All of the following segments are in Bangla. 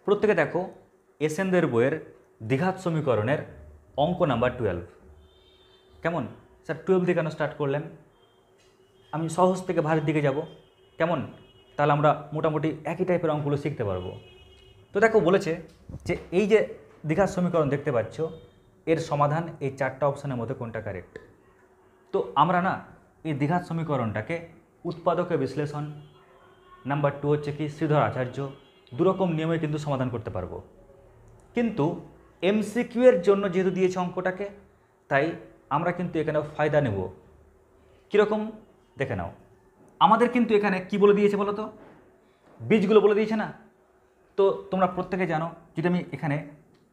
প্রত্যেকে দেখো এসএনদের বইয়ের দ্বিঘাত সমীকরণের অঙ্ক নাম্বার 12। কেমন স্যার 12 দিয়ে কেন স্টার্ট করলেন? আমি সহজ থেকে ভারীর দিকে যাব, কেমন? তাহলে আমরা মোটামুটি একই টাইপের অঙ্কগুলো শিখতে পারবো। তো দেখো বলেছে যে এই যে দ্বিঘাত সমীকরণ দেখতে পাচ্ছ, এর সমাধান এই 4টা অপশানের মধ্যে কোনটা কারেক্ট। তো আমরা না এই দ্বিঘাত সমীকরণটাকে উৎপাদকের বিশ্লেষণ, নাম্বার 2 হচ্ছে কি শ্রীধর আচার্য, দুরকম নিয়মে কিন্তু সমাধান করতে পারবো। কিন্তু এমসিকিউ এর জন্য যেহেতু দিয়েছে অঙ্কটাকে, তাই আমরা কিন্তু এখানে ফায়দা নেব। কীরকম দেখে নাও। আমাদের কিন্তু এখানে কি বলে দিয়েছে বলো তো? বীজগুলো বলে দিয়েছে না? তো তোমরা প্রত্যেকে জানো, যদি আমি এখানে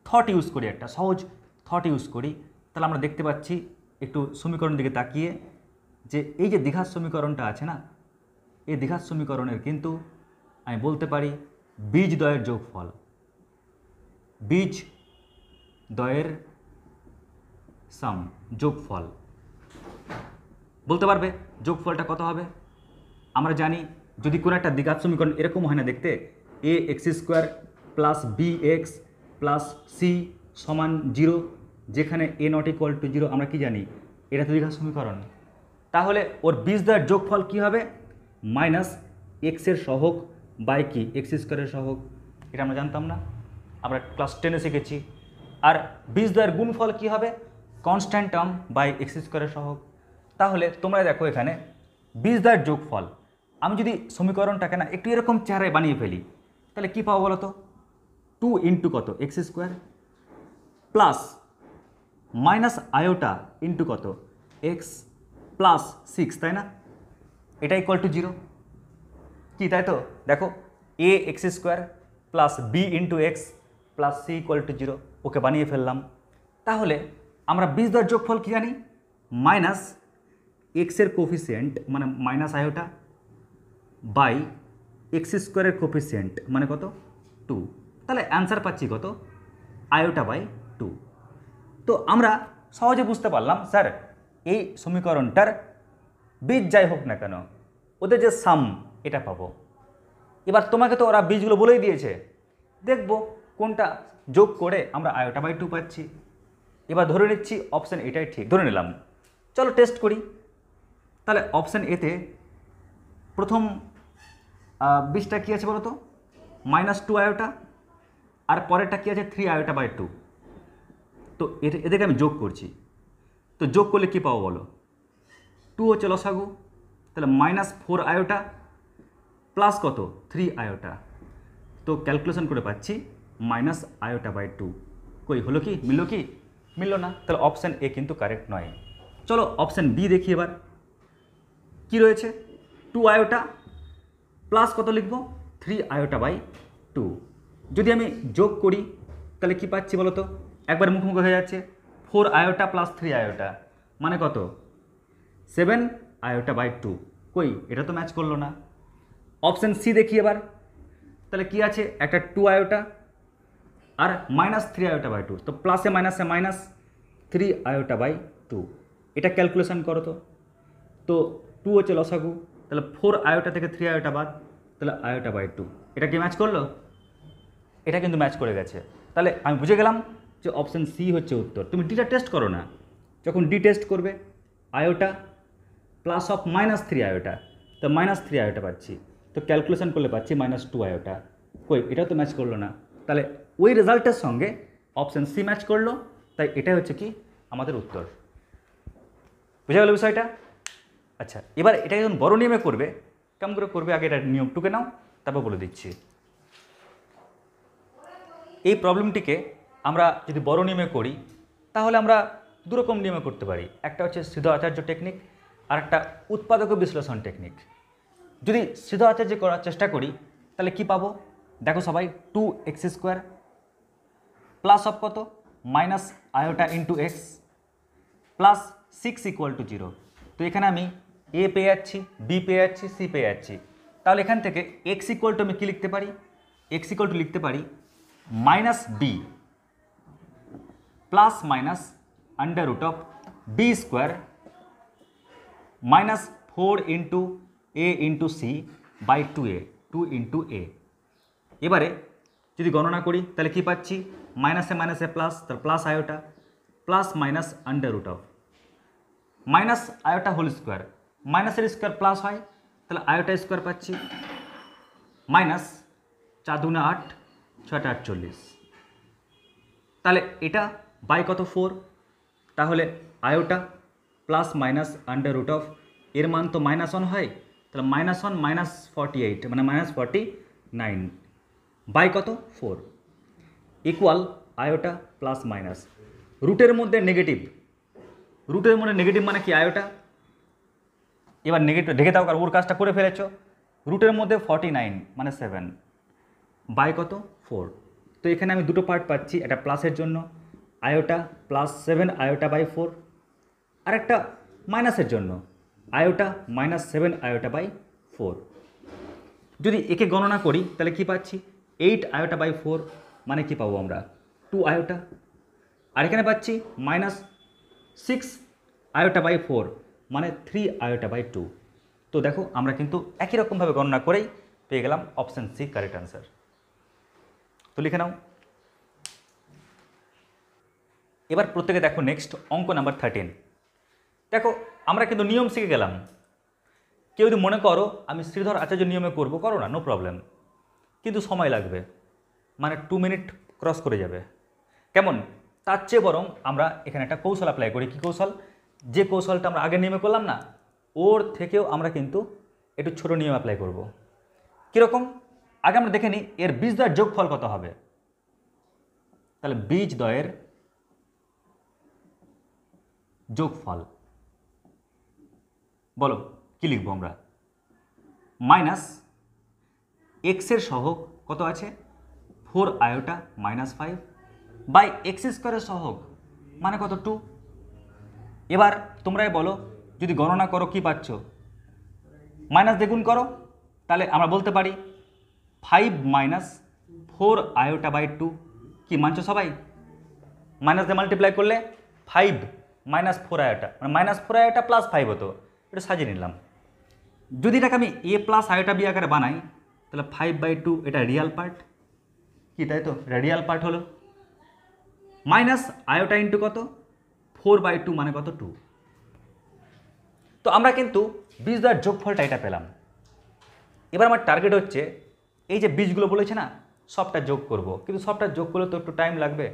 থট ইউজ করি, একটা সহজ থট ইউজ করি, তাহলে আমরা দেখতে পাচ্ছি একটু সমীকরণের দিকে তাকিয়ে যে এই যে দ্বিঘাত সমীকরণটা আছে না, এই দ্বিঘাত সমীকরণের কিন্তু আমি বলতে পারি বীজ দ্বয়ের যোগফল, বীজ দ্বয়ের সাম, যোগফল। বলতে পারবে যোগফলটা কত হবে? আমরা জানি যদি কোনো একটা দ্বিঘাত সমীকরণ এরকম হয় না দেখতে, a x square plus b x plus c সমান 0, যেখানে এ নট ইকুয়াল টু 0, আমরা কি জানি এটা তো দ্বিঘাত সমীকরণ। তাহলে ওর বীজদ্বয়ের যোগফল কি হবে? মাইনাস এক্সের সহগ বাই কি এক্স স্কোয়ারের সহগ। এটা আমরা জানতাম না, আমরা ক্লাস 10-এ শিখেছি। আর বীজদ্বয়ের গুণফল কি হবে? কনস্ট্যান্ট টার্ম বাই এক্স স্কোয়ারের সহগ। তাহলে তোমরা দেখো এখানে বীজদ্বয়ের যোগফল, আমি যদি সমীকরণটাকে না একটু এরকম চেহারায় বানিয়ে ফেলি, তাহলে কী পাবো বলো তো? 2 ইন্টু কত x square plus minus iota into কত এক্স প্লাস 6, তাই না? এটা ইকুয়াল টু 0 কি, তাই তো? দেখো a x square plus B into x plus c equal to 0, okay বানিয়ে ফেললাম। তাহলে আমরা বীজদ্বয়ের যোগফল কী জানি? মাইনাস এক্সের কোফিসিয়েন্ট মানে মাইনাস আয়োটা বাই এক্স স্কোয়ারের কোফিসিয়েন্ট মানে কত 2। তাহলে অ্যান্সার পাচ্ছি কত? Iota by 2। তো আমরা সহজে বুঝতে পারলাম স্যার এই সমীকরণটার বীজ যাই হোক না কেন ওদের যে সাম এটা পাবো। এবার তোমাকে তো ওরা বীজগুলো বলেই দিয়েছে, দেখবো কোনটা যোগ করে আমরা আয়োটা বাই 2 পাচ্ছি। এবার ধরে নিচ্ছি অপশান এটাই ঠিক, ধরে নিলাম। চলো টেস্ট করি। তাহলে অপশান এতে প্রথম বীজটা কী আছে বলো তো? -2 আয়োটা, আর পরেরটা কী আছে 3 আয়োটা বাই 2। তো এদেরকে আমি যোগ করছি, তো যোগ করলে কী পাবো বলো? 2 হচ্ছে লসাগু, তাহলে -4 আয়োটা প্লাস কত 3 আয়োটা। তো ক্যালকুলেশন করে পাচ্ছি মাইনাস আয়োটা বাই 2। কই হলো কি, মিললো কি? মিললো না। তাহলে অপশান এ কিন্তু কারেক্ট নয়। চলো অপশান বি দেখি এবার কি রয়েছে। 2 আয়োটা প্লাস কত লিখবো? 3 আয়োটা বাই 2। যদি আমি যোগ করি তাহলে কি পাচ্ছি বলো তো? একবার মুখোমুখি হয়ে যাচ্ছে। 4 আয়োটা প্লাস 3 আয়োটা মানে কত? 7 আয়োটা বাই 2। কই এটা তো ম্যাচ করলো না। অপশান সি দেখি এবার, তাহলে কি আছে? একটা 2 আয়োটা আর -3 আয়োটা বাই 2, তো প্লাসে মাইনাসে মাইনাস 3 আয়োটা বাই 2। এটা ক্যালকুলেশন করো তো। তো 2 হচ্ছে লসাগু, তাহলে 4 আয়োটা থেকে 3 আয়োটা বাদ, তাহলে আয়োটা বাই 2। এটা কি ম্যাচ করলো? এটা কিন্তু ম্যাচ করে গেছে। তাহলে আমি বুঝে গেলাম যে অপশান সি হচ্ছে উত্তর। তুমি ডিটা টেস্ট করো না, যখন ডি টেস্ট করবে আয়োটা প্লাস অফ -3 আয়োটা, তো -3 আয়োটা পাচ্ছি, তো ক্যালকুলেশন করলে পাচ্ছি -2 আয়োটা। কই এটাও তো ম্যাচ করলো না। তাহলে ওই রেজাল্টের সঙ্গে অপশান সি ম্যাচ করলো, তাই এটাই হচ্ছে কি আমাদের উত্তর। বুঝা গেল বিষয়টা? আচ্ছা, এবার এটা যখন বড় নিয়মে করবে, কেমন করে করবে আগে এটা নিয়ম টুকে নাও, তারপর বলে দিচ্ছি। এই প্রবলেমটিকে আমরা যদি বড় নিয়মে করি তাহলে আমরা দুরকম নিয়মে করতে পারি। একটা হচ্ছে শ্রীধর আচার্য টেকনিক, আর একটা উৎপাদক বিশ্লেষণ টেকনিক। যদি শ্রীধর আচার্য করার চেষ্টা করি তাহলে কি পাবো? দেখো সবাই 2x² প্লাস অফ কত minus iota into x plus 6 equal to 0। তো এখানে আমি এ পেয়ে যাচ্ছি, বি পেয়ে যাচ্ছি, সি পেয়ে যাচ্ছি। তাহলে এখান থেকে এক্স ইকুয়াল টু আমি কী লিখতে পারি? এক্স ইকুয়াল টু লিখতে পারি minus b plus minus under root of b square minus 4 into a into c by 2a, 2 into a. এবারে যদি গণনা করি তাহলে কি পাচ্ছি, মাইনাসে মাইনাসে প্লাস, তার plus iota, plus minus under root of minus iota whole square, মাইনাসের স্কোয়ার প্লাস হয়, তাহলে আয়োটা স্কোয়ার পাচ্ছি, মাইনাস 4 দুগুণে 8, 6টা 48, তাহলে এটা বাই কত 4, তাহলে iota plus minus under root of এর মান তো -1 হয়, তাহলে -1 -48 মানে -49 বাই কত 4 ইকুয়াল আয়োটা প্লাস মাইনাস রুটের মধ্যে নেগেটিভ, রুটের মধ্যে নেগেটিভ মানে কি আয়োটা, এবার নেগেটিভ ঢেকে দাও, কারণ ওর কাজটা করে ফেলেছ, রুটের মধ্যে 49 মানে 7 বাই কত 4, তো এখানে আমি দুটো পার্ট পাচ্ছি, একটা প্লাসের জন্য আয়োটা প্লাস 7 আয়োটা বাই 4, আর একটা মাইনাসের জন্য আয়োটা -7 আয়োটা বাই 4। যদি একে গণনা করি তাহলে কি পাচ্ছি, 8 আয়োটা বাই 4 মানে কি পাবো আমরা 2 আয়োটা, আর এখানে পাচ্ছি -6 আয়োটা বাই 4 মানে 3 আয়োটা বাই 2। তো দেখো আমরা কিন্তু একই রকমভাবে গণনা করেই পেয়ে গেলাম অপশান সি কারেক্ট আনসার। তো লিখে নাও। এবার প্রত্যেকে দেখো নেক্সট অঙ্ক নাম্বার 13। দেখো আমরা কিন্তু নিয়ম শিখে গেলাম, কেউ যদি মনে করো আমি শ্রীধর আচার্য নিয়মে করবো, করো না, নো প্রবলেম, কিন্তু সময় লাগবে, মানে 2 মিনিট ক্রস করে যাবে। কেমন, তার চেয়ে বরং আমরা এখানে একটা কৌশল অ্যাপ্লাই করি। কি কৌশল, যে কৌশলটা আমরা আগের নিয়মে করলাম না, ওর থেকেও আমরা কিন্তু একটু ছোটো নিয়ম অ্যাপ্লাই করব। কীরকম, আগে আমরা দেখে নিই এর বীজদ্বয়ের যোগফল কত হবে। তাহলে বীজদ্বয়ের যোগফল বলো কি লিখবো আমরা, মাইনাস এক্সের সহগ কত আছে 4 আয়োটা -5 বাই এক্স স্কোয়ারের সহগ মানে কত 2। এবার তোমরাই বলো, যদি গণনা করো কি পাচ্ছ, মাইনাস দ্বিগুণ করো, তাহলে আমরা বলতে পারি 5 - 4 আয়োটা বাই 2, কি মানছো সবাই, মাইনাস দিয়ে মাল্টিপ্লাই করলে 5 - 4 আয়োটা মানে -4 আয়োটা প্লাস 5 হতো, এটা সাজিয়ে নিলাম। যদি এটাকে আমি a প্লাস আয়োটা বি আকারে বানাই তাহলে 5/2 এটা রিয়াল পার্ট, কি তাই তো, এটা রিয়াল পার্ট হলো, মাইনাস আয়োটা ইন্টু কত 4/2 মানে কত 2। তো আমরা কিন্তু বীজদ্বয়ের যোগফলটা এটা পেলাম। এবার আমার টার্গেট হচ্ছে এই যে বীজগুলো বলেছে না সবটা যোগ করব, কিন্তু সবটা যোগ করলে তো একটু টাইম লাগবে,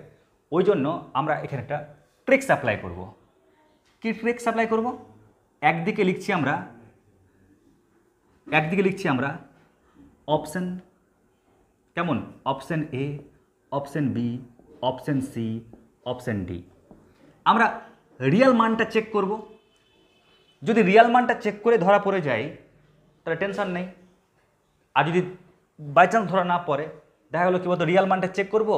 ওই জন্য আমরা এখানে একটা ট্রিক্স অ্যাপ্লাই করব। কি ট্রিক্স অ্যাপ্লাই করব, একদিকে লিখছি আমরা অপশন, কেমন, option A, option B, option C, option D. আমরা রিয়াল মানটা চেক করব, যদি রিয়াল মানটা চেক করে ধরা পড়ে যায় তাহলে টেনশন নেই, আর যদি বাই চান্স ধরা না পড়ে, দেখা গেলো কী বলতো রিয়াল মানটা চেক করব,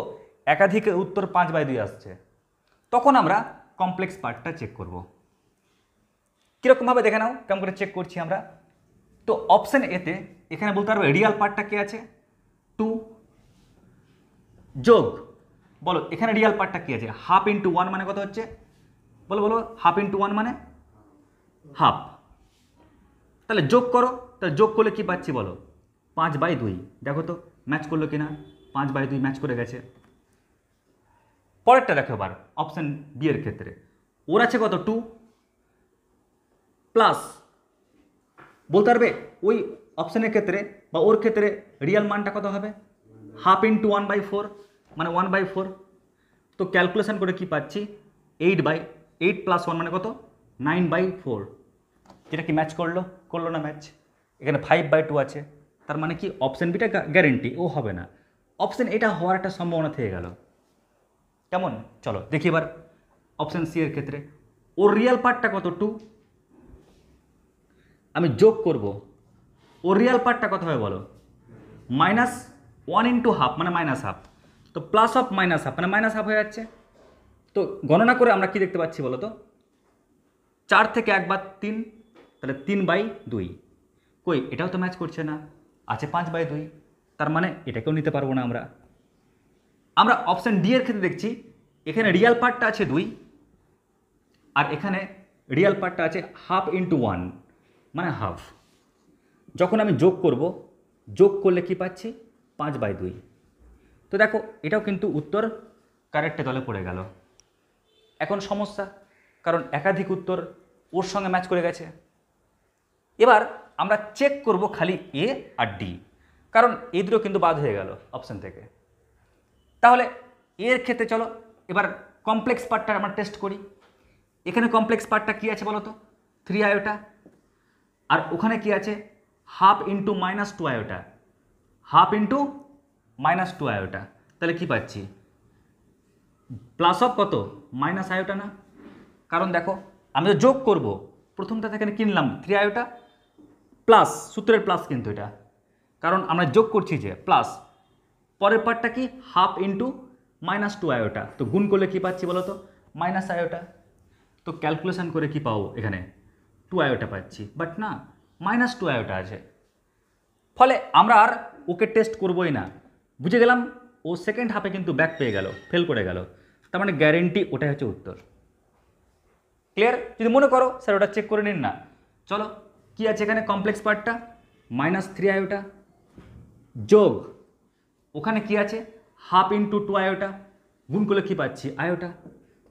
একাধিক উত্তর 5/2 আসছে, তখন আমরা কমপ্লেক্স পার্টটা চেক করব। কীরকমভাবে দেখে নাও কেমন করে চেক করছি আমরা। তো অপশন এতে এখানে বলতে পারবে রিয়াল পার্টটা কে আছে 2 যোগ, বলো এখানে রিয়াল পার্টটা কি আছে, 1/2 × 1 মানে কত হচ্ছে, বলো 1/2 × 1 মানে 1/2, তাহলে যোগ করো, তাহলে যোগ করলে কি পাচ্ছি বলো 5/2, দেখো তো ম্যাচ করলো কিনা, 5/2 ম্যাচ করে গেছে। পরেরটা দেখো এবার অপশন বি এর ক্ষেত্রে ওর আছে কত 2 প্লাস, বলতে পারবে ওই অপশনের ক্ষেত্রে বা ওর ক্ষেত্রে রিয়াল মানটা কত হবে 1/2 × 1/4 মানে 1/4। তো ক্যালকুলেশন করে কি পাচ্ছি 8/8 + 1 মানে কত 9/4। যেটা কি ম্যাচ করলো না ম্যাচ, এখানে 5/2 আছে, তার মানে কি অপশন বিটা গ্যারেন্টি ও হবে না, অপশন এটা হওয়ার একটা সম্ভাবনা থেকে গেল। কেমন, চলো দেখি এবার অপশন সি এর ক্ষেত্রে ওর রিয়াল পার্টটা কত 2, আমি যোগ করব, ওর রিয়াল পার্টটা কত হবে বলো -1 × 1/2 মানে -1/2, তো প্লাস অফ -1/2 মানে -1/2 হয়ে যাচ্ছে। তো গণনা করে আমরা কি দেখতে পাচ্ছি বলো তো 4 থেকে 1 বাদ 3, তাহলে 3/2, কই এটাও তো ম্যাচ করছে না, আছে 5/2, তার মানে এটাকেও নিতে পারবো না আমরা। আমরা অপশন ডি এর ক্ষেত্রে দেখছি এখানে রিয়াল পার্টটা আছে 2 আর এখানে রিয়াল পার্টটা আছে 1/2 × 1 মানে 1/2, যখন আমি যোগ করব, যোগ করলে কি পাচ্ছি 5/2, তো দেখো এটাও কিন্তু উত্তর কারেক্টে দলে পড়ে গেল। এখন সমস্যা, কারণ একাধিক উত্তর ওর সঙ্গে ম্যাচ করে গেছে। এবার আমরা চেক করব খালি এ আর ডি, কারণ এই দুটো কিন্তু বাদ হয়ে গেল অপশান থেকে। তাহলে এর ক্ষেত্রে চলো এবার কমপ্লেক্স পার্টটা আমরা টেস্ট করি। এখানে কমপ্লেক্স পার্টটা কী আছে বলো তো, 3 আয়োটা, আর ওখানে কি আছে half into -2 iota, half into -2 iota. তাহলে কি পাচ্ছি, প্লাস অফ কত মাইনাস আয়োটা না? কারণ দেখো আমি তো যোগ করব, প্রথমটা এখানে কিনলাম 3 আয়োটা প্লাস, সূত্রের প্লাস কিন্তু এটা, কারণ আমরা যোগ করছি যে প্লাস, পরের পার্টটা কি হাফ ইন্টু -2 আয়োটা, তো গুণ করলে কি পাচ্ছি বলো তো মাইনাস আয়োটা। তো ক্যালকুলেশন করে কি পাবো, এখানে 2 আয়োটা পাচ্ছি, বাট না -2 আয়োটা আছে। ফলে আমরা আর ওকে টেস্ট করবোই না, বুঝে গেলাম ও সেকেন্ড হাফে কিন্তু ব্যাক পেয়ে গেল, ফেল করে গেল, তার মানে গ্যারেন্টি ওটাই হচ্ছে উত্তর। ক্লিয়ার? যদি মনে করো স্যার ওটা চেক করে নিন না, চলো কি আছে এখানে কমপ্লেক্স পার্টটা -3 আয়োটা যোগ ওখানে কি আছে হাফ ইন্টু 2 আয়োটা, গুণ করলে কি পাচ্ছি আয়োটা,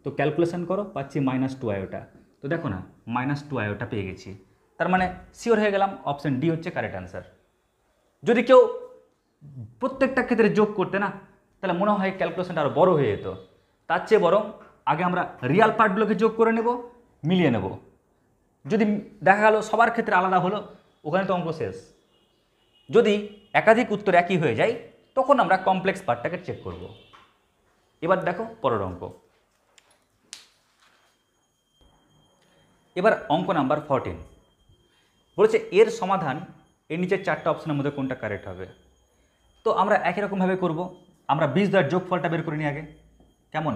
তো ক্যালকুলেশন করো পাচ্ছি -2 আয়োটা। তো দেখো না -2 আয়োটা পেয়ে গেছি, তার মানে শিওর হয়ে গেলাম অপশন ডি হচ্ছে কারেক্ট অ্যান্সার। যদি কেউ প্রত্যেকটা ক্ষেত্রে যোগ করতে না, তাহলে মনে হয় ক্যালকুলেশনটা আরও বড় হয়ে যেত। তার চেয়ে বরং আগে আমরা রিয়াল পার্টগুলোকে যোগ করে নেব, মিলিয়ে নেব। যদি দেখা গেল সবার ক্ষেত্রে আলাদা হলো, ওখানে তো অঙ্ক শেষ। যদি একাধিক উত্তর একই হয়ে যায়, তখন আমরা কমপ্লেক্স পার্টটাকে চেক করব। এবার দেখো পরের অঙ্ক। এবার অঙ্ক নাম্বার 14 বলেছে এর সমাধান এর নিচের 4টা অপশনের মধ্যে কোনটা কারেক্ট হবে। তো আমরা একই রকমভাবে করব, আমরা বীজদ্বয়ের যোগফলটা বের করে নিই আগে। কেমন,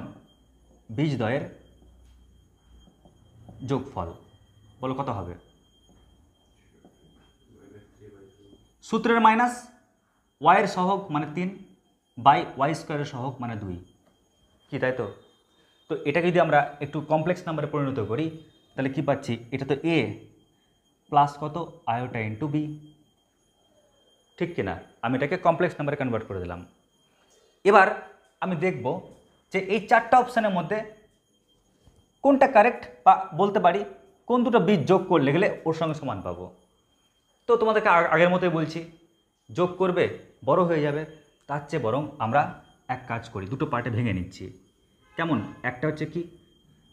বীজদ্বয়ের যোগফল বলো কত হবে, সূত্রের মাইনাস ওয়াইয়ের সহগ মানে 3 বাই ওয়াই স্কোয়ারের সহগ মানে 2, কি তাই তো? তো এটাকে যদি আমরা একটু কমপ্লেক্স নাম্বারে পরিণত করি, তাহলে কি পাচ্ছি, এটা তো এ প্লাস কত আয়োটা ইন্টু বি, ঠিক কিনা? আমি এটাকে কমপ্লেক্স নাম্বারে কনভার্ট করে দিলাম। এবার আমি দেখব যে এই 4টা অপশানের মধ্যে কোনটা কারেক্ট, বা বলতে পারি কোন দুটো বীজ যোগ করলে গেলে ওর সঙ্গে সমান পাবো। তো তোমাদেরকে আগের মতোই বলছি, যোগ করবে বড় হয়ে যাবে, তার চেয়ে বরং আমরা এক কাজ করি, দুটো পার্টে ভেঙে নিচ্ছি। কেমন, একটা হচ্ছে কি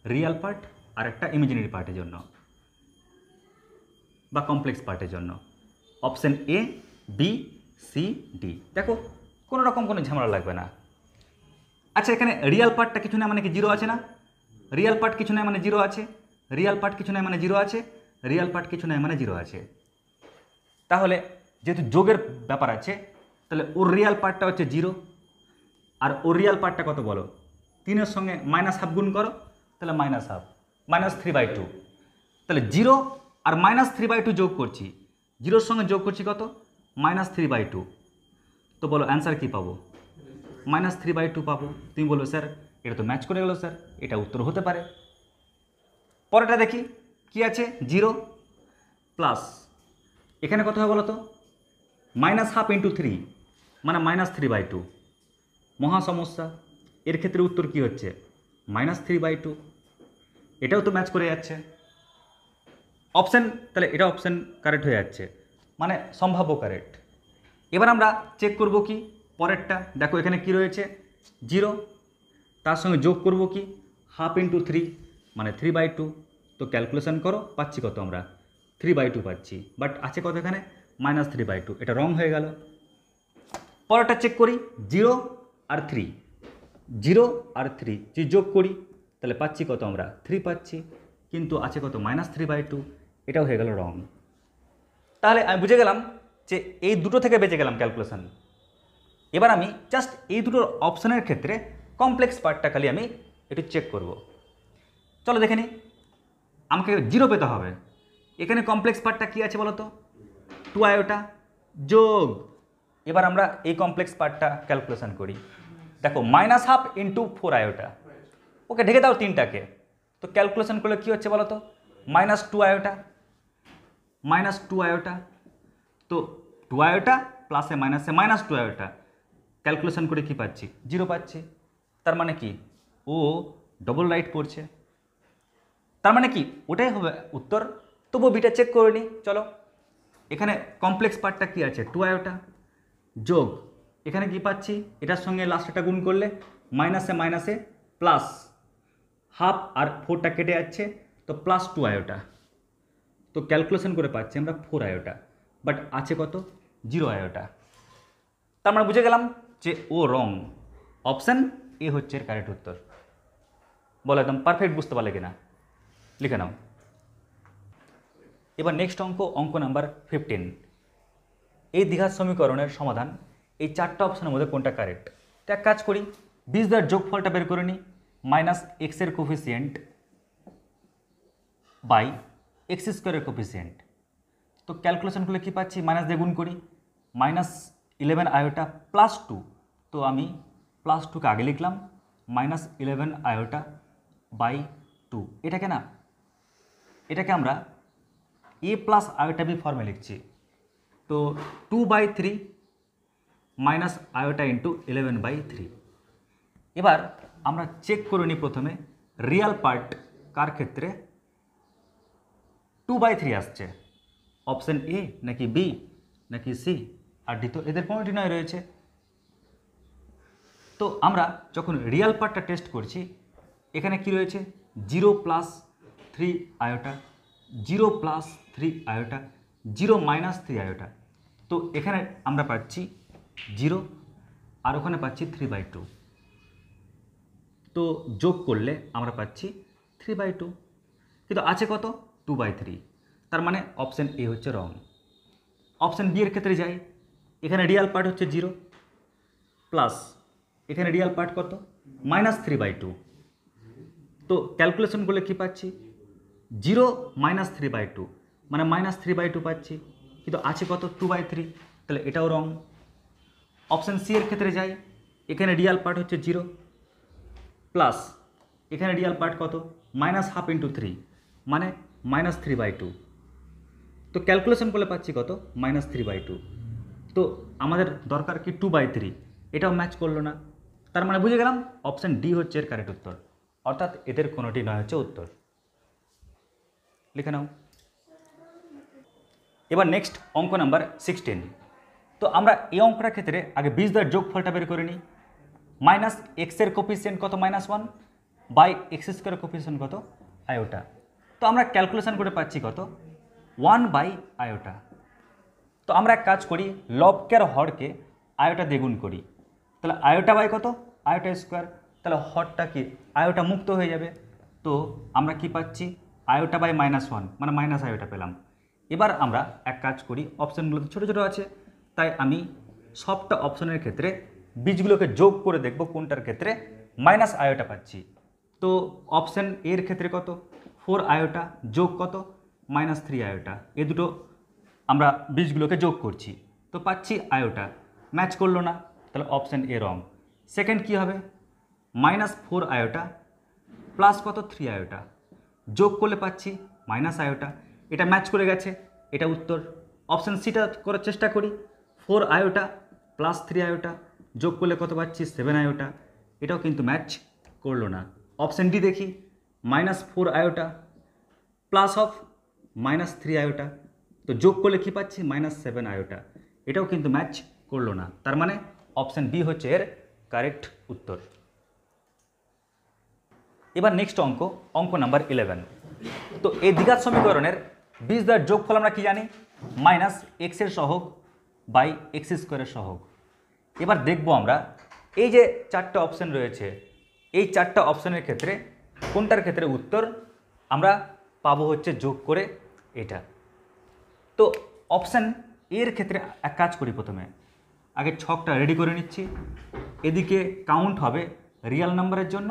রিয়াল পার্ট আর একটা ইমাজিনারি পার্টের জন্য বা কমপ্লেক্স পার্টের জন্য। Option A B C D, দেখো কোনো রকম কোনো ঝামেলা লাগবে না। আচ্ছা এখানে রিয়াল পার্টটা কিছু না মানে কি 0 আছে না, রিয়াল পার্ট কিছু নয় মানে 0 আছে, রিয়াল পার্ট কিছু নয় মানে 0 আছে, রিয়াল পার্ট কিছু নয় মানে 0 আছে। তাহলে যেহেতু যোগের ব্যাপার আছে, তাহলে ওর রিয়াল পার্টটা হচ্ছে 0, আর ওর রিয়াল পার্টটা কত বলো, 3-এর সঙ্গে -1/2 গুণ করো, তাহলে -1/2 -3/2, তাহলে 0 আর -3/2 যোগ করছি, 0-এর সঙ্গে যোগ করছি কত -3/2, তো বলো অ্যান্সার কী পাবো, -3/2 পাবো। তুমি বলবে স্যার এটা তো ম্যাচ করে গেল স্যার, এটা উত্তর হতে পারে। পরেরটা দেখি কি আছে, 0 প্লাস এখানে কত হবে বলো তো -1/2 × 3 মানে -3/2, মহা সমস্যা। এর ক্ষেত্রে উত্তর কি হচ্ছে -3/2, এটাও তো ম্যাচ করে যাচ্ছে অপশান, তাহলে এটা অপশান কারেক্ট হয়ে যাচ্ছে, মানে সম্ভাব্য কারেক্ট। এবার আমরা চেক করব কি পরেরটা, দেখো এখানে কি রয়েছে 0, তার সঙ্গে যোগ করব কি 1/2 × 3 মানে 3/2, তো ক্যালকুলেশন করো পাচ্ছি কত আমরা 3/2 পাচ্ছি, বাট আছে কত এখানে -3/2, এটা রং হয়ে গেল। পরেরটা চেক করি 0 আর 3, 0 আর 3 যদি যোগ করি তাহলে পাচ্ছি কত আমরা 3 পাচ্ছি, কিন্তু আছে কত -3/2, এটাও হয়ে গেল রং। তাহলে আমি বুঝে গেলাম যে এই দুটো থেকে বেঁচে গেলাম ক্যালকুলেশন। এবার আমি জাস্ট এই দুটোর অপশানের ক্ষেত্রে কমপ্লেক্স পার্টটা খালি আমি একটু চেক করব। চলো দেখে নিই, আমাকে 0 পেতে হবে। এখানে কমপ্লেক্স পার্টটা কী আছে বলো তো 2 আয়োটা যোগ, এবার আমরা এই কমপ্লেক্স পার্টটা ক্যালকুলেশন করি। দেখো -1/2 × 4 আয়োটা, ওকে ঢেকে দাও 3টাকে, তো ক্যালকুলেশন করলে কী হচ্ছে বলো তো -2 আয়োটা, -2 আয়োটা, তো 2 আয়োটা প্লাসে মাইনাসে -2 আয়োটা, ক্যালকুলেশন করে কি পাচ্ছি, 0 পাচ্ছি। তার মানে কি ও ডবল রাইট করছে, তার মানে কি ওটাই হবে উত্তর। তবুও বিটা চেক করে নিই, চলো। এখানে কমপ্লেক্স পার্টটা কি আছে, 2 আয়োটা যোগ এখানে কি পাচ্ছি, এটার সঙ্গে লাস্টটা গুণ করলে মাইনাসে মাইনাসে প্লাস হাফ আর 4টা কেটে যাচ্ছে, তো প্লাস 2 আয়োটা। তো ক্যালকুলেশন করে পাচ্ছি আমরা 4 আয়োটা, বাট আছে কত, 0 আয়োটা। তার মানে বুঝে গেলাম যে ও রং, অপশান এ হচ্ছে এর কারেক্ট উত্তর। বলো একদম পারফেক্ট বুঝতে পারলে কিনা, লিখে নাও। এবার নেক্সট অঙ্ক নাম্বার 15। এই দ্বিঘাত সমীকরণের সমাধান এই 4টা অপশনের মধ্যে কোনটা কারেক্ট। তো এক কাজ করি, বীজদ্বয়ের যোগফলটা বের করে নিই, মাইনাস এক্সের কোফিসিয়েন্ট বাই এক্স স্কোয়ারের কোফিসিয়েন্ট। তো ক্যালকুলেশন করলে কী পাচ্ছি, মাইনাস দিয়ে গুণ করি, মাইনাস 11 আয়োটা প্লাস 2। তো আমি প্লাস 2কে আগে লিখলাম, মাইনাস 11 আয়োটা বাই 2। এটাকে আমরা এ প্লাস আয়োটা বি ফর্মে লিখছি। তো 2/3 মাইনাস আয়োটা ইন্টু 11/3। এবার আমরা চেক করে নিই প্রথমে রিয়াল পার্ট কার ক্ষেত্রে 2/3 আসছে, অপশন এ নাকি বি নাকি সি আর ডি। তো এদের কোনোটি নয় রয়েছে। তো আমরা যখন রিয়াল পার্টটা টেস্ট করছি, এখানে কি রয়েছে, 0 plus 3 iota, 0 plus 3 iota, 0 minus 3 iota. তো এখানে আমরা পাচ্ছি 0 আর ওখানে পাচ্ছি 3/2। তো যোগ করলে আমরা পাচ্ছি 3/2, কিন্তু আছে কত, 2/3। তার মানে অপশান এ হচ্ছে রং। অপশান বি এর ক্ষেত্রে যাই, এখানে রিয়াল পার্ট হচ্ছে 0 প্লাস এখানে রিয়াল পার্ট কত, মাইনাস 3/2। তো ক্যালকুলেশন করলে কি পাচ্ছি, 0 মাইনাস 3/2 মানে মাইনাস 3/2 পাচ্ছি, কিন্তু আছে কত, 2/3। তাহলে এটাও রং। অপশান সি এর ক্ষেত্রে যাই, এখানে রিয়াল পার্ট হচ্ছে 0 প্লাস এখানে রিয়াল পার্ট কত, মাইনাস হাফ ইন্টু 3 মানে মাইনাস 3/2। তো ক্যালকুলেশন করলে পাচ্ছি কত, মাইনাস 3/2। তো আমাদের দরকার কি 2/3, এটাও ম্যাচ করলো না। তার মানে বুঝে গেলাম অপশান ডি হচ্ছে এর কারেক্ট উত্তর, অর্থাৎ এদের কোনোটি নয় হচ্ছে উত্তর। লিখে নাও। এবার নেক্সট অঙ্ক নাম্বার 16। তো আমরা এই অঙ্কটার ক্ষেত্রে আগে বীজদ্বয়ের যোগফলটা বের করে নিই। মাইনাস এক্সের কোফিসিয়েন্ট কত, -1 বাই এক্স স্কোয়ারের কোফিসিয়েন্ট কত, আয়োটা। তো আমরা ক্যালকুলেশন করে পাচ্ছি কত, 1/আয়োটা। তো আমরা এক কাজ করি, লবকে আর হরকে আয়োটা দ্বিগুণ করি, তাহলে আয়োটা বাই কত, আয়োটা স্কোয়ার। তাহলে হরটা কি, আয়োটা মুক্ত হয়ে যাবে। তো আমরা কি পাচ্ছি, আয়োটা বাই -1 মানে মাইনাস আয়োটা পেলাম। এবার আমরা এক কাজ করি, অপশানগুলো ছোটো ছোটো আছে, তাই আমি সবটা অপশনের ক্ষেত্রে বীজগুলোকে যোগ করে দেখব কোনটার ক্ষেত্রে মাইনাস আয়োটা পাচ্ছি। তো অপশান এর ক্ষেত্রে কত, 4 আয়োটা যোগ কত, -3 আয়োটা। এ দুটো আমরা বীজগুলোকে যোগ করছি, তো পাচ্ছি আয়োটা, ম্যাচ করলো না, তাহলে অপশান এ রং। সেকেন্ড কি হবে, -4 আয়োটা প্লাস কত, 3 আয়োটা, যোগ করলে পাচ্ছি মাইনাস আয়োটা, এটা ম্যাচ করে গেছে, এটা উত্তর। অপশান সিটা করার চেষ্টা করি, 4 আয়োটা প্লাস 3 আয়োটা যোগ করলে কত পাচ্ছি, 7 আয়োটা, এটাও কিন্তু ম্যাচ করলো না। অপশান ডি দেখি, -4 আয়োটা প্লাস অফ -3 আয়োটা, তো যোগ করলে কি পাচ্ছি, -7 আয়োটা, এটাও কিন্তু ম্যাচ করলো না। তার মানে অপশান বি হচ্ছে এর কারেক্ট উত্তর। এবার নেক্সট অঙ্ক নাম্বার 11। তো এই দ্বিঘাত সমীকরণের বীজদ্বয়ের যোগফল আমরা কি জানি, মাইনাস এক্সের সহগ বাই এক্স স্কোয়ারের সহগ। এবার দেখব আমরা এই যে 4টা অপশান রয়েছে, এই 4টা অপশানের ক্ষেত্রে কোনটার ক্ষেত্রে উত্তর আমরা পাবো হচ্ছে যোগ করে এটা। তো অপশান এর ক্ষেত্রে এক কাজ করি, প্রথমে আগে ছকটা রেডি করে নিচ্ছি। এদিকে কাউন্ট হবে রিয়াল নাম্বারের জন্য,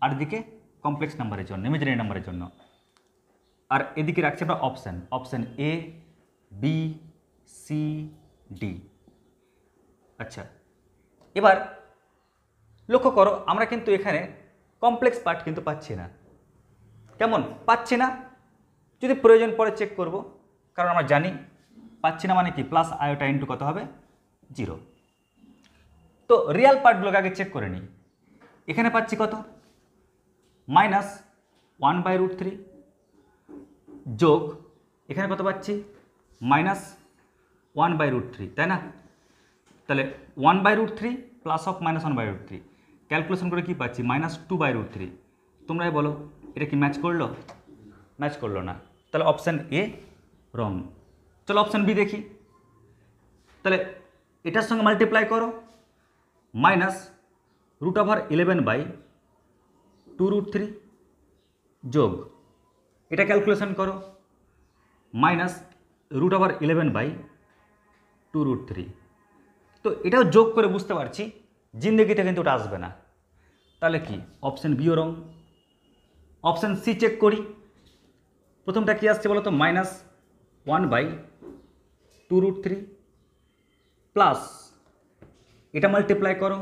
আর এদিকে কমপ্লেক্স নাম্বারের জন্য, ইমাজিনারি নাম্বারের জন্য। আর এদিকে রাখছি আমরা option A B C D. আচ্ছা, এবার লক্ষ্য করো আমরা কিন্তু এখানে কমপ্লেক্স পার্ট কিন্তু পাচ্ছি না। কেমন পাচ্ছি না, যদি প্রয়োজন পড়ে চেক করব, কারণ আমরা জানি পাচ্ছি না মানে কি, প্লাস আয়োটা ইন্টু কত হবে, 0। তো রিয়াল পার্টগুলোকে আগে চেক করে নিই। এখানে পাচ্ছি কত, -1/√3 যোগ এখানে কত পাচ্ছি, -1/√3, তাই না? তাহলে 1/√3 প্লাস অফ -1/√3 ক্যালকুলেশন করে কি পাচ্ছি, -2/√3। তোমরাই বলো এটা কি ম্যাচ করলো? ম্যাচ করলো না। তাহলে অপশান এ রং। চলো অপশান বি দেখি। তাহলে এটার সঙ্গে মাল্টিপ্লাই করো, -√11/2√3 যোগ এটা ক্যালকুলেশন করো, -√11/2√3। তো এটাও যোগ করে বুঝতে পারছি জিন্দেগিতে কিন্তু ওটা আসবে না। তাহলে কি অপশান বিও রং। অপশান সি চেক করি। প্রথমটা কি আসছে বলো তো, -1/2√3 প্লাস এটা মাল্টিপ্লাই করো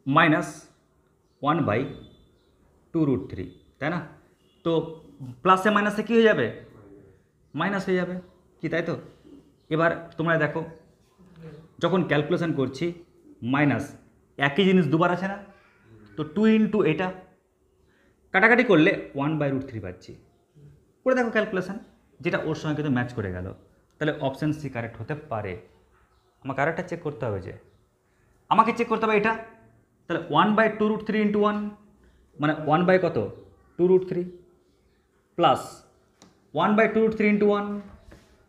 -1/2√3, তাই না? তো প্লাসে মাইনাসে কী হয়ে যাবে, মাইনাস হয়ে যাবে কি, তাই তো? এবার তোমরা দেখো যখন ক্যালকুলেশন করছি মাইনাস একই জিনিস দুবার আছে না, তো 2 ইন্টু এটা কাটাকাটি করলে 1/√3 পাচ্ছি। করে দেখো ক্যালকুলেশন, যেটা ওর সঙ্গে কিন্তু ম্যাচ করে গেল। তাহলে অপশান সি কারেক্ট হতে পারে। আমাকে আরেকটা চেক করতে হবে, যে আমাকে চেক করতে হবে এটা। তাহলে 1/2√3 ইন্টু 1 মানে 1 কত, 2√3 প্লাস 1/2√3 ইন্টু 1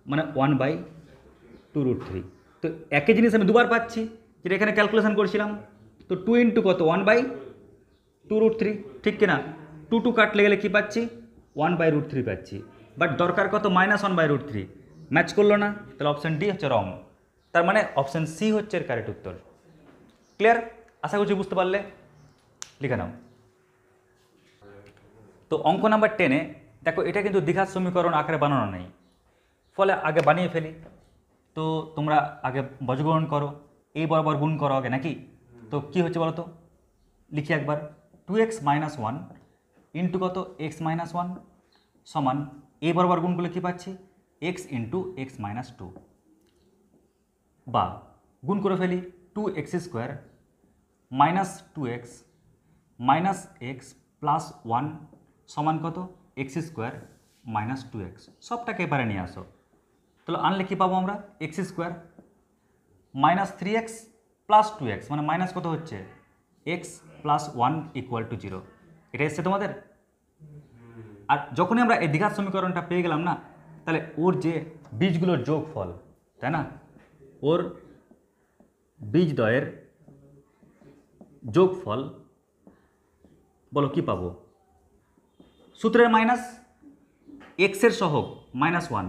মানে 1/2√3। তো একই জিনিস আমি দুবার পাচ্ছি, যেটা এখানে ক্যালকুলেশন করছিলাম। তো 2 ইন্টু কত, 1/2√3, ঠিক কিনা? 2 কাটলে গেলে কী পাচ্ছি, 1/√3 পাচ্ছি। বাট দরকার কত, -1/√3, ম্যাচ করলো না। তাহলে অপশান ডি হচ্ছে রং। তার মানে অপশান সি হচ্ছে এর কারেক্ট উত্তর। ক্লিয়ার? আশা করছি বুঝতে পারলে। লিখে নাও। তো অঙ্ক নাম্বার 10-এ দেখো, এটা কিন্তু দ্বিঘাত সমীকরণ আকারে বানানো নেই, ফলে আগে বানিয়ে ফেলি। তো তোমরা আগে বজ্রগ্রহণ করো, এই বরাবর গুণ করো আগে নাকি। তো কি হচ্ছে বলো তো, লিখি একবার। 2x - 1 ইন্টু কত, x - 1 সমান এই বরাবর গুণ করলে কী পাচ্ছি, x ইন্টু x - 2, বা গুণ করে ফেলি 2x² -2x - x প্লাস 1 সমান কত, x² -2x। সবটাকে এবারে নিয়ে আসো। তাহলে আনলে কী পাবো আমরা, x² -3x প্লাস 2x মানে মাইনাস কত হচ্ছে, x প্লাস 1 = 0। এটা এসছে তোমাদের। আর যখনই আমরা এই দ্বিঘাত সমীকরণটা পেয়ে গেলাম না, তাহলে ওর যে বীজগুলোর যোগফল, তাই না, ওর বীজদ্বয়ের যোগফল বলো কি পাবো, সূত্রের মাইনাস এক্সের সহগ -1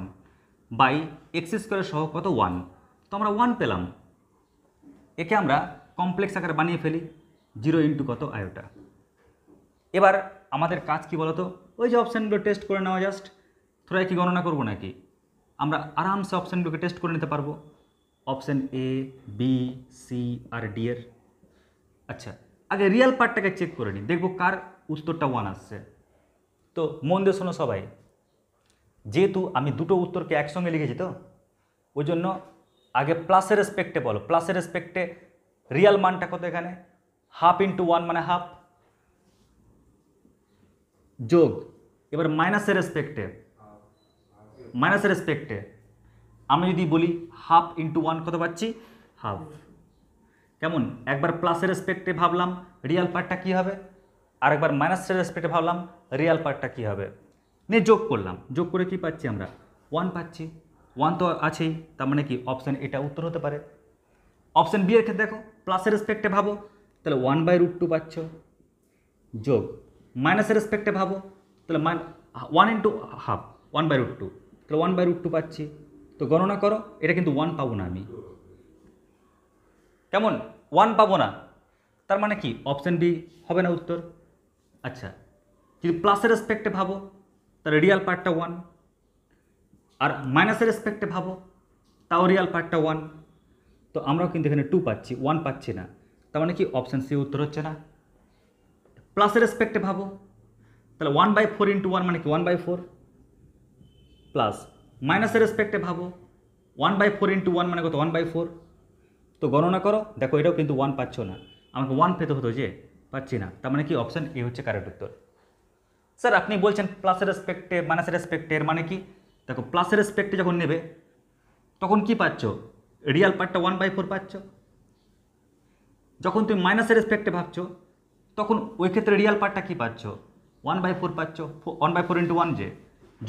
বাই x² সহগ কত, 1। তো আমরা 1 পেলাম। একে আমরা কমপ্লেক্স আকারে বানিয়ে ফেলি, 0 ইন্টু কত, আয়োটা। এবার আমাদের কাজ কি বলতো, ওই যে অপশানগুলো টেস্ট করে নেওয়া, জাস্ট থোড়াই কি গণনা করবো নাকি, আমরা আরামসে অপশানগুলোকে টেস্ট করে নিতে পারবো। অপশান এ, বি, সি আর ডি এর। আচ্ছা, আগে রিয়েল পার্টটাকে চেক করে নিই, দেখবো কার উত্তরটা 1 আসছে। তো মন দিয়ে শোনো সবাই, যেহেতু আমি দুটো উত্তরকে একসঙ্গে লিখেছি, তো ওই জন্য আগে প্লাসের রেসপেক্টে বলো, প্লাসের রেসপেক্টে রিয়াল মানটা কত, এখানে 1/2 ইন্টু 1 মানে 1/2 যোগ, এবার মাইনাসের রেসপেক্টে আমি যদি বলি 1/2 ইন্টু 1 কত পাচ্ছি, 1/2। কেমন, একবার প্লাসের রেসপেক্টে ভাবলাম রিয়াল পার্টটা কী হবে, আর একবার মাইনাসের রেসপেক্টে ভাবলাম রিয়াল পার্টটা কী হবে, নিয়ে যোগ করলাম। যোগ করে কি পাচ্ছি আমরা, 1 পাচ্ছি। 1 তো আছেই, তার মানে কি অপশান এটা উত্তর হতে পারে। অপশান বি এর ক্ষেত্রে দেখো, প্লাসের রেসপেক্টে ভাবো, তাহলে 1/√2 পাচ্ছ, যোগ মাইনাসের রেসপেক্টে ভাবো, তাহলে 1 ইন্টু 1/2 1/√2, তাহলে 1/√2 পাচ্ছি। তো গণনা করো, এটা কিন্তু 1 পাবো না আমি, কেমন 1 পাবো না, তার মানে কি অপশান বি হবে না উত্তর। আচ্ছা, যদি প্লাসের রেসপেক্টে ভাবো তাহলে রিয়াল পার্টটা 1, আর মাইনাসের রেসপেক্টে ভাবো তাও রিয়াল পার্টটা 1। তো আমরাও কিন্তু এখানে 2 পাচ্ছি, 1 পাচ্ছি না, তার মানে কি অপশান সি উত্তর হচ্ছে না। প্লাসের রেসপেক্টে ভাবো, তাহলে 1/4 ইন্টু 1 মানে কি 1/4, প্লাস মাইনাসের রেসপেক্টে ভাবো 1/4 ইন্টু 1 মানে কত, 1/4, তো গণনা করো, দেখো এটাও কিন্তু 1 পাচ্ছ না, আমাকে 1 পেতে হতো, যে পাচ্ছি না। তার মানে কি অপশান এ হচ্ছে কারেক্ট উত্তর। স্যার আপনি বলছেন প্লাসের রেসপেক্টে মাইনাসের রেসপেক্টে, এর মানে কি? দেখো প্লাসের রেসপেক্টে যখন নেবে তখন কি পাচ্ছ? রিয়াল পার্টটা 1/4 পাচ্ছ। যখন তুমি মাইনাসের রেসপেক্টে ভাবছো তখন ওই ক্ষেত্রে রিয়াল পার্টটা কি পাচ্ছ? 1/4 পাচ্ছ। 1/4 × 1, যে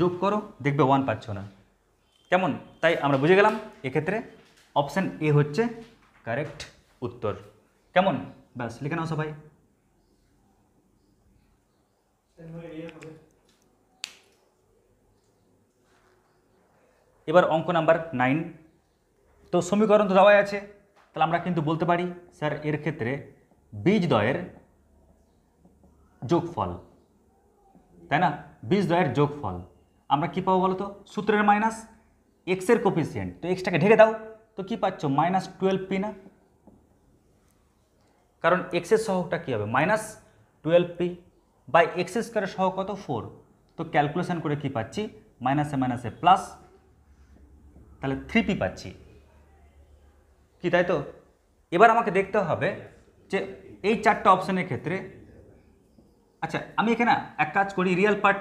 যোগ করো দেখবে 1 পাচ্ছ না। কেমন? তাই আমরা বুঝে গেলাম এক্ষেত্রে অপশান এ হচ্ছে কারেক্ট উত্তর। কেমন? ব্যাস লিখে নাও সবাই। এবার অঙ্ক নাম্বার 9। তো সমীকরণ তো দেওয়াই আছে, তাহলে আমরা কিন্তু বলতে পারি স্যার এর ক্ষেত্রে বীজদ্বয়ের যোগফল, তাই না? বীজদ্বয়ের যোগফল আমরা কি পাবো বলো তো? সূত্রের মাইনাস এক্সের কোফিসিয়েন্ট, তো এক্সটাকে ঢেকে দাও, তো কি পাচ্ছ? -12p না? কারণ এক্সের সহগটা কী হবে? -12p বাই এক্স স্কোয়ারের সহগ কত? 4। তো ক্যালকুলেশন করে কি পাচ্ছি? মাইনাসে মাইনাসে প্লাস, তাহলে 3p পাচ্ছি কি, তাই তো? এবার আমাকে দেখতে হবে যে এই 4টা অপশানের ক্ষেত্রে, আচ্ছা আমি এখানে এক কাজ করি, রিয়েল পার্ট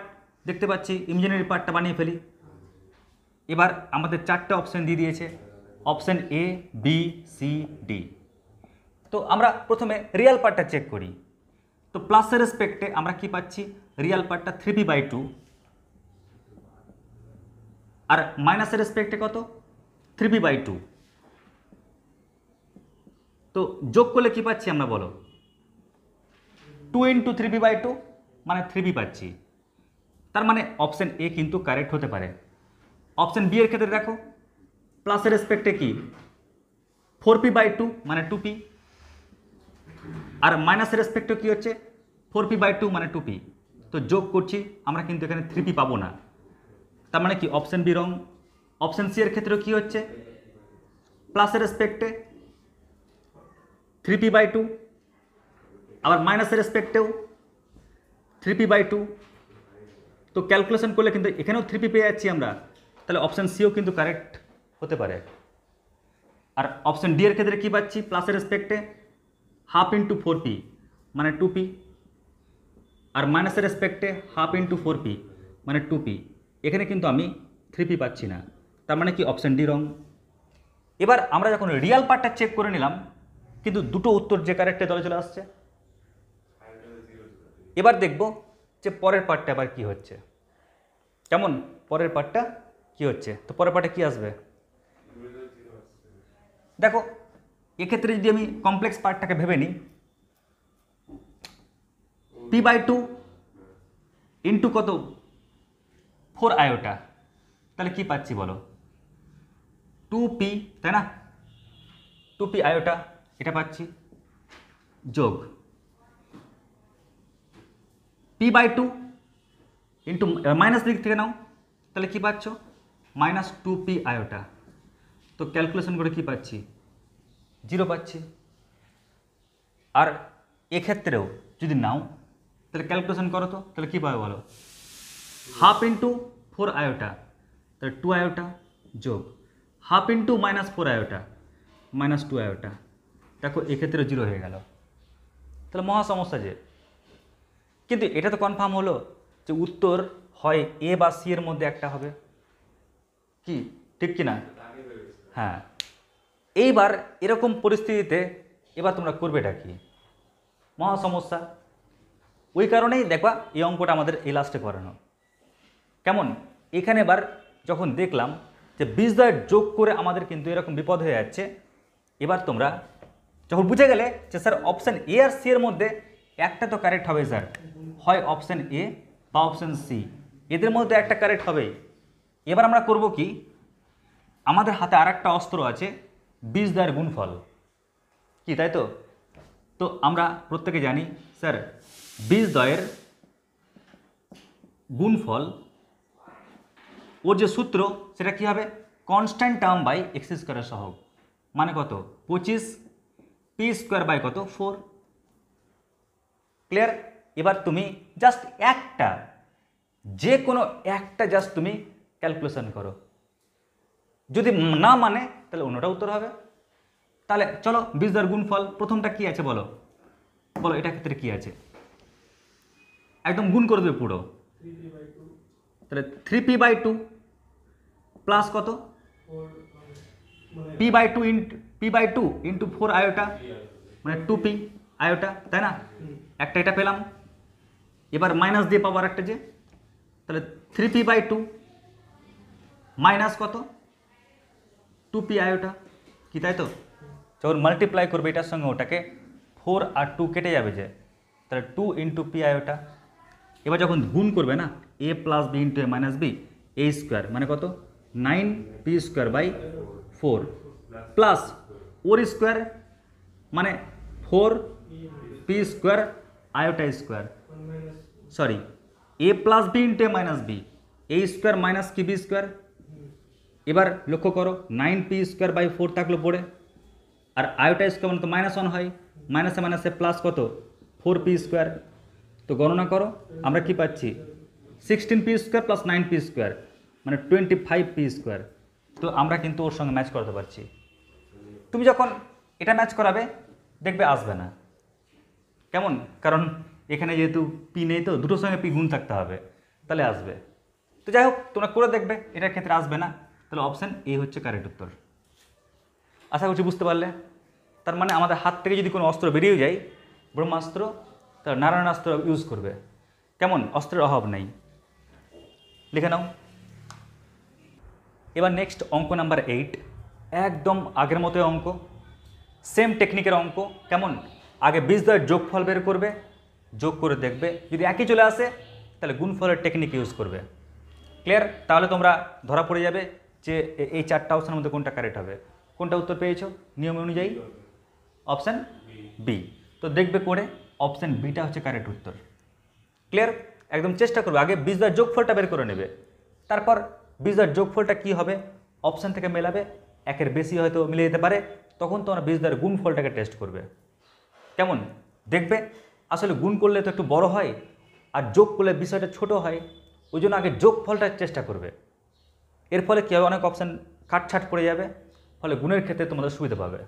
দেখতে পাচ্ছি, ইমাজিনারি পার্টটা বানিয়ে ফেলি। এবার আমাদের 4টা অপশান দিয়ে দিয়েছে, option A, B, C, D. তো আমরা প্রথমে রিয়াল পার্টটা চেক করি। তো প্লাসের রেসপেক্টে আমরা কি পাচ্ছি? রিয়াল পার্টটা 3p/2, আর মাইনাসের রেসপেক্টে কত? 3p/2। তো যোগ করলে কি পাচ্ছি আমরা বলো? 2 × 3p/2 মানে 3p পাচ্ছি। তার মানে অপশান এ কিন্তু কারেক্ট হতে পারে। অপশান বি এর ক্ষেত্রে দেখো, প্লাসের রেসপেক্টে কি? 4p/2 মানে 2p, আর মাইনাসের রেসপেক্টে কি হচ্ছে? 4p/2 মানে 2p। তো যোগ করছি, আমরা কিন্তু এখানে 3p পাবো না। তার মানে কি option B wrong. Option C এর ক্ষেত্রেও কি হচ্ছে? প্লাসের রেসপেক্টে 3p/2, আবার মাইনাসের রেসপেক্টেও 3p/2। তো ক্যালকুলেশন করলে কিন্তু এখানেও 3p পেয়ে যাচ্ছি আমরা, তাহলে অপশান সিও কিন্তু কারেক্ট হতে পারে। আর অপশান ডি এর ক্ষেত্রে কি পাচ্ছি? প্লাসের রেসপেক্টে 1/2 × 4p মানে 2p, আর মাইনাসের রেসপেক্টে 1/2 × 4p মানে 2p। এখানে কিন্তু আমি 3p পাচ্ছি না, তার মানে কি অপশান ডি রং। এবার আমরা যখন রিয়াল পার্টটা চেক করে নিলাম, কিন্তু দুটো উত্তর যে কারেক্টে দলে চলে আসছে। এবার দেখব যে পরের পার্টটা আবার কি হচ্ছে। কেমন? পরের পার্টটা কি হচ্ছে? তো পরের পার্টে কি আসবে দেখো। এক্ষেত্রে যদি আমি কমপ্লেক্স পার্টটাকে ভেবে নিই, p/2 ইন্টু কত? 4 আয়োটা, তাহলে কি পাচ্ছি বলো? 2p, তাই না? 2p আয়োটা এটা পাচ্ছি, যোগ p/2 ইন্টু মাইনাস দিক থেকে নাও, তাহলে কি পাচ্ছ? -2p iota. তো ক্যালকুলেশন করে কি পাচ্ছি? 0 পাচ্ছি। আর এক্ষেত্রেও যদি নাও, তাহলে ক্যালকুলেশন করো, তো তাহলে কী পাবে বলো? 1/2 × 4 আয়োটা, তাহলে 2 আয়োটা, যোগ 1/2 × -4 আয়োটা -2 আয়োটা। দেখো এক্ষেত্রে 0 হয়ে গেল, তাহলে মহা সমস্যা যে। কিন্তু এটা তো কনফার্ম হলো যে উত্তর হয় এ বা সি এর মধ্যে একটা হবে, কি ঠিক কি না? হ্যাঁ। এইবার এরকম পরিস্থিতিতে এবার তোমরা করবেটা কি? মহা সমস্যা। ওই কারণেই দেখবা এই অঙ্কটা আমাদের এই লাস্টে করানো। কেমন? এখানে এবার যখন দেখলাম যে বীজদ্বয়ের যোগ করে আমাদের কিন্তু এরকম বিপদ হয়ে যাচ্ছে, এবার তোমরা যখন বুঝে গেলে যে স্যার অপশান এ আর সি এর মধ্যে একটা তো কারেক্ট হবে স্যার, হয় অপশান এ বা অপশান সি, এদের মধ্যে একটা কারেক্ট হবেই। এবার আমরা করব কি? আমাদের হাতে আর একটা অস্ত্র আছে, বীজদ্বয়ের গুণফল, কি তাই তো? তো আমরা প্রত্যেকে জানি স্যার বীজদ্বয়ের গুণফল, ওর যে সূত্র সেটা কি হবে? কনস্ট্যান্ট টার্ম বাই এক্স স্কোয়ারের সহগ, মানে কত? 25 p² বাই কত? 4। ক্লিয়ার? এবার তুমি জাস্ট একটা, যে কোনো একটা জাস্ট তুমি ক্যালকুলেশন করো, যদি না মানে তাহলে অন্যটা উত্তর হবে। তাহলে চলো বীজদ্বয়ের গুণফল প্রথমটা কি আছে বলো, বলো এটা ক্ষেত্রে কি আছে, একদম গুণ করে দেবে পুরো। তাহলে 3p/2 প্লাস কত p/2 ইন্টু 4 আয়োটা মানে 2p আয়োটা, তাই না? একটা এটা পেলাম, এবার মাইনাস দিয়ে পাবো একটা যে, তাহলে 3p/2 মাইনাস কত 2p আয়োটা, কি তাই তো? যখন মাল্টিপ্লাই করবে এটার সঙ্গে ওটাকে 4 আর 2 কেটে যাবে যে, তাহলে 2 ইন্টু p আয়োটা। এবার যখন গুণ করবে না a plus B into a minus B a square মানে কত 9p²/4 প্লাস ওর স্কোয়ার মানে 4p² iota square, sorry a plus B into a minus B a square minus কি বি স্কোয়ার। এবার লক্ষ্য করো 9p²/4 থাকলো পড়ে, আর আয়োটা স্কোয়ার মানে তো -1 হয়, মাইনাসে মাইনাসে প্লাস কত 4p²। তো গণনা করো আমরা কি পাচ্ছি 16p² প্লাস 9p² মানে 25p²। তো আমরা কিন্তু ওর সঙ্গে ম্যাচ করতে পারছি। তুমি যখন এটা ম্যাচ করাবে দেখবে আসবে না, কেমন? কারণ এখানে যেহেতু পি নেই তো দুটোর সঙ্গে পি গুণ থাকতে হবে, তাহলে আসবে। তো যাই হোক তোমরা করে দেখবে, এটার ক্ষেত্রে আসবে না, তাহলে অপশান এ হচ্ছে কারেক্ট উত্তর। আশা করছি বুঝতে পারলে। তার মানে আমাদের হাত থেকে যদি কোনো অস্ত্র বেরিয়ে যায়, ব্রহ্মাস্ত্র, তার নারায়ণাস্ত্র ইউজ করবে, কেমন? অস্ত্রের অভাব নেই। লিখে নাও। এবার নেক্সট অঙ্ক নাম্বার 8, একদম আগের মতো অঙ্ক, সেম টেকনিকের অঙ্ক। কেমন? আগে বীজদ্বয়ের যোগফল বের করবে, যোগ করে দেখবে যদি একই চলে আসে তাহলে গুণফলের টেকনিক ইউজ করবে। ক্লিয়ার? তাহলে তোমরা ধরা পড়ে যাবে যে এই চারটা অপশানের মধ্যে কোনটা কারেক্ট হবে। কোনটা উত্তর পেয়েছো নিয়ম অনুযায়ী? Option B. তো দেখবে করে অপশান বিটা হচ্ছে কারেক্ট উত্তর। ক্লিয়ার? একদম চেষ্টা করবে আগে বীজদ্বয়ের যোগফলটা বের করে নেবে, তারপর বীজদ্বয়ের যোগফলটা কি হবে অপশান থেকে মেলাবে, একের বেশি হয়তো মিলে যেতে পারে, তখন তোমরা বীজদ্বয়ের গুণফলটাকে টেস্ট করবে। কেমন? দেখবে আসলে গুণ করলে তো একটু বড় হয়, আর যোগ করলে বিষয়টা ছোট হয়, ওই জন্য আগে যোগফলটার চেষ্টা করবে। এর ফলে কী হবে, অনেক অপশান কাটছাট পড়ে যাবে, ফলে গুণের ক্ষেত্রে তোমাদের সুবিধা পাবে।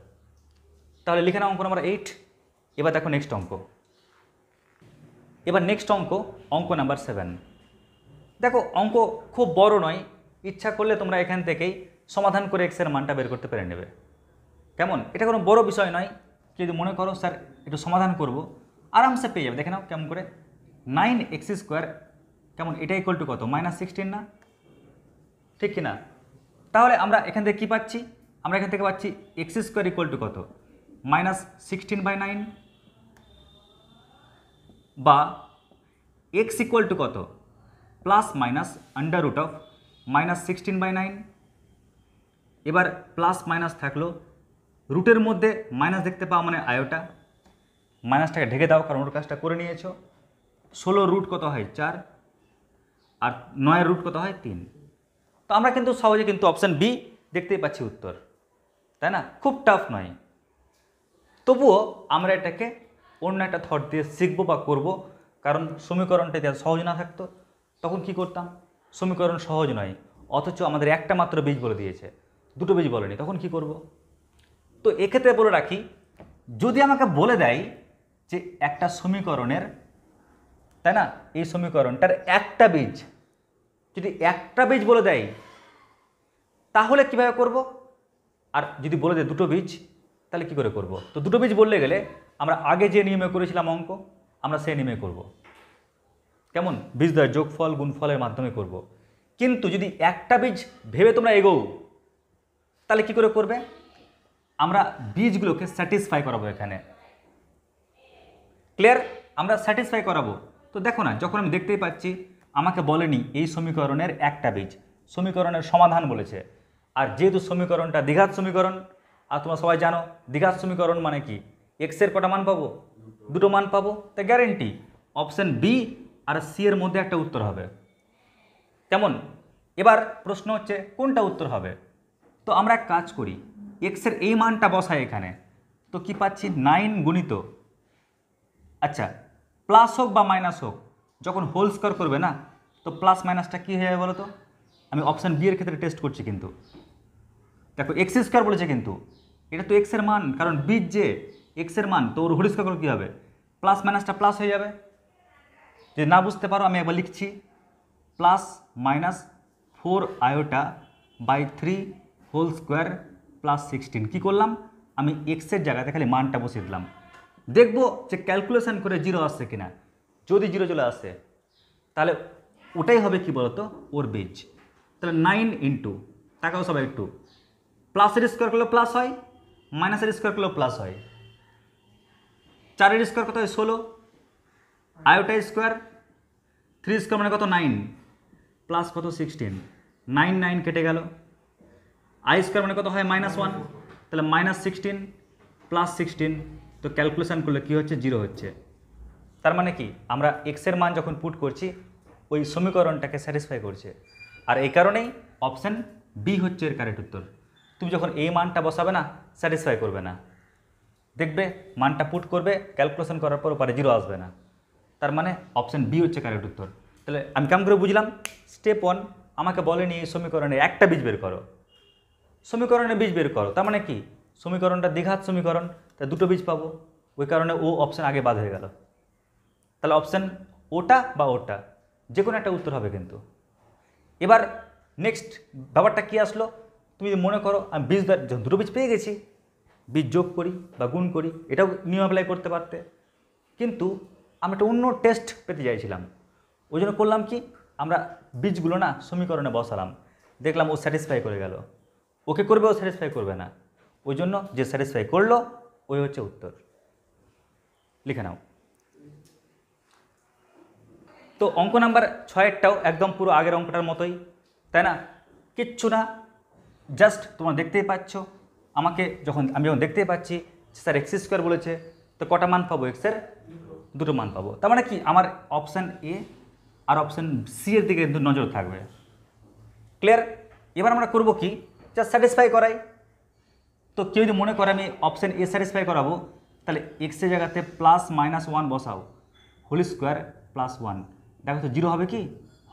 তাহলে লিখে নাও অঙ্ক নাম্বার 8। এবার দেখো নেক্সট অঙ্ক। এবার নেক্সট অঙ্ক, অঙ্ক নাম্বার 7। দেখো অঙ্ক খুব বড় নয়, ইচ্ছা করলে তোমরা এখান থেকেই সমাধান করে এক্সের মানটা বের করতে পেরে নেবে। কেমন? এটা কোনো বড় বিষয় নয়, যদি মনে করো স্যার একটু সমাধান করব, আরামসে পেয়ে যাবে। দেখে নাও কেমন করে 9x² কেমন, এটা ইকুয়াল টু কত -16 না, ঠিক কি না? তাহলে আমরা এখান থেকে কী পাচ্ছি, আমরা এখান থেকে পাচ্ছি x² ইকুয়াল টু কত -16/9, বা x ইকুয়াল টু কত প্লাস মাইনাস √(-16/9)। এবার প্লাস মাইনাস থাকলো, রুটের মধ্যে মাইনাস দেখতে পাও মানে আয়োটা, মাইনাসটাকে ঢেকে দাও কারণ ওর কাজটা করে নিয়েছো। 16 রুট কত হয় 4, আর 9 রুট কত হয় 3। তো আমরা কিন্তু সহজে কিন্তু অপশান বি দেখতেই পাচ্ছি উত্তর, তাই না? খুব টাফ নয়, তবুও আমরা এটাকে অন্য একটা থট দিয়ে শিখবো বা করব, কারণ সমীকরণটা যদি সহজ না থাকতো তখন কি করতাম, সমীকরণ সহজ নয় অথচ আমাদের একটা মাত্র বীজ বলে দিয়েছে, দুটো বীজ বলেনি, তখন কি করব? তো এক্ষেত্রে বলে রাখি, যদি আমাকে বলে দেয় যে একটা সমীকরণের, তাই না, এই সমীকরণটার একটা বীজ, যদি একটা বীজ বলে দেয় তাহলে কিভাবে করব, আর যদি বলে দেয় দুটো বীজ তাহলে কি করে করব? তো দুটো বীজ বললে গেলে আমরা আগে যে নিয়মে করেছিলাম অঙ্ক, আমরা সেই নিয়মে করব। কেমন? বীজদ্বয়ের যোগফল গুণফলের মাধ্যমে করব। কিন্তু যদি একটা বীজ ভেবে তোমরা এগোও তাহলে কি করে করবে, আমরা বীজগুলোকে স্যাটিসফাই করাবো এখানে। ক্লিয়ার? আমরা স্যাটিসফাই করাবো। তো দেখো না, যখন আমি দেখতেই পাচ্ছি আমাকে বলেনি এই সমীকরণের একটা বীজ, সমীকরণের সমাধান বলেছে, আর যেহেতু সমীকরণটা দ্বিঘাত সমীকরণ, আর তোমরা সবাই জানো দ্বিঘাত সমীকরণ মানে কি, এক্সের কটা মান পাবো, দুটো মান পাবো, তাই গ্যারেন্টি অপশান বি আর সি এর মধ্যে একটা উত্তর হবে। কেমন? এবার প্রশ্ন হচ্ছে কোনটা উত্তর হবে। তো আমরা এক কাজ করি, এক্সের এই মানটা বসাই এখানে, তো কি পাচ্ছি 9 গুণিত, আচ্ছা প্লাস হোক বা মাইনাস হোক, যখন হোল স্কোয়ার করবে না তো প্লাস মাইনাসটা কী হয়ে যাবে বলো তো? আমি অপশান বি এর ক্ষেত্রে টেস্ট করছি, কিন্তু দেখো x² বলেছে কিন্তু এটা তো এক্সের মান, কারণ বীজ যে এক্সের মান, তো ওর হোল স্কোয়ার করলে কী হবে, প্লাস মাইনাসটা প্লাস হয়ে যাবে। যদি না বুঝতে পারো আমি একবার লিখছি, plus minus 4 iota by 3 whole square plus 16। কী করলাম, আমি এক্সের জায়গাতে খালি মানটা বসিয়ে দিলাম, দেখবো যে ক্যালকুলেশন করে জিরো আসছে কিনা। যদি জিরো চলে আসে তাহলে ওটাই হবে কি বলতো ওর বীজ। তাহলে 9 ইন্টু, তাকাও সবাই একটু, প্লাসের স্কোয়ার করলেও প্লাস হয়, মাইনাসের স্কোয়ার করলেও প্লাস হয়। 4-এর স্কোয়ার কত হয় 16, আয়োটা স্কোয়ার 3 স্কোয়ার মানে কত 9, প্লাস কত 16, 9 9 কেটে গেল। আই স্কোয়ার মানে কত হয় -1, তাহলে -16 প্লাস 16, তো ক্যালকুলেশন করলে কী হচ্ছে, জিরো হচ্ছে। তার মানে কি, আমরা এক্সের মান যখন পুট করছি ওই সমীকরণটাকে স্যাটিসফাই করছে, আর এই কারণেই অপশান বি হচ্ছে এর কারেক্ট উত্তর। তুমি যখন এই মানটা বসাবে না, স্যাটিসফাই করবে না, দেখবে মানটা পুট করবে, ক্যালকুলেশন করার পর পারে জিরো আসবে না। তার মানে অপশান বি হচ্ছে কারেক্ট উত্তর। তাহলে আমি কেমন করে বুঝলাম, স্টেপ 1 আমাকে বলেনি এই সমীকরণে একটা বীজ বের করো, সমীকরণে বীজ বের করো, তার মানে কি সমীকরণটা দ্বিঘাত সমীকরণ, তাই দুটো বীজ পাবো, ওই কারণে ও অপশান আগে বাদ হয়ে গেল। তাহলে অপশান ওটা বা ওটা যে কোনো একটা উত্তর হবে কিন্তু। এবার নেক্সট ব্যাপারটা কী আসলো, তুমি যদি মনে করো আমি বীজ দুটো বীজ পেয়ে গেছি, বীজ যোগ করি বা গুণ করি, এটাও নিয়ম অ্যাপ্লাই করতে পারতে, কিন্তু আমি একটা অন্য টেস্ট পেতে চাইছিলাম। ওই জন্য করলাম কি, আমরা বীজগুলো না সমীকরণে বসালাম, দেখলাম ও স্যাটিসফাই করে গেল, ওকে করবে ও স্যাটিসফাই করবে না, ওই জন্য যে স্যাটিসফাই করলো ওই হচ্ছে উত্তর। লিখে নাও। তো অঙ্ক নাম্বার 6-এরটাও একদম পুরো আগের অঙ্কটার মতোই, তাই না, কিচ্ছু না, জাস্ট তোমরা দেখতেই পাচ্ছ আমি যখন দেখতেই পাচ্ছি স্যার এক্স স্কোয়ার বলেছে, তো কটা মান পাবো, এক্সের দুটো মান পাবো। তার মানে কি, আমার অপশান এ আর অপশান সি এর দিকে নজর থাকবে। ক্লিয়ার? এবার আমরা করব কি, জাস্ট স্যাটিসফাই করাই। তো কেউ যদি মনে করে আমি অপশান এ স্যাটিসফাই করাবো, তাহলে এক্সের জায়গাতে +-1 বসাও, হোল স্কোয়ার +1, দেখো তো জিরো হবে কি,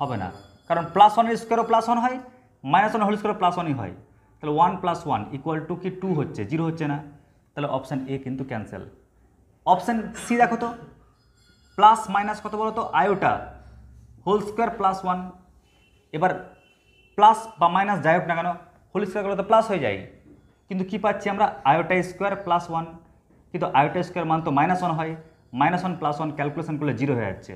হবে না, কারণ +1-এর স্কোয়ারও +1 হয়, -1 হোল স্কোয়ার +1ই হয়, তাহলে 1 + 1 = কি 2 হচ্ছে, জিরো হচ্ছে না, তাহলে অপশান এ কিন্তু ক্যান্সেল। অপশান সি দেখো তো, প্লাস মাইনাস কত বলো তো, আয়োটা হোল স্কোয়ার +1, এবার প্লাস বা মাইনাস যাই হোক না কেন, হোল স্কোয়ার করলে তো প্লাস হয়ে যায়, কিন্তু কি পাচ্ছি আমরা, আয়োটা স্কোয়ার +1, কিন্তু আয়োটা স্কোয়ার মান তো -1 হয়, -1 + 1 ক্যালকুলেশন করলে জিরো হয়ে যাচ্ছে,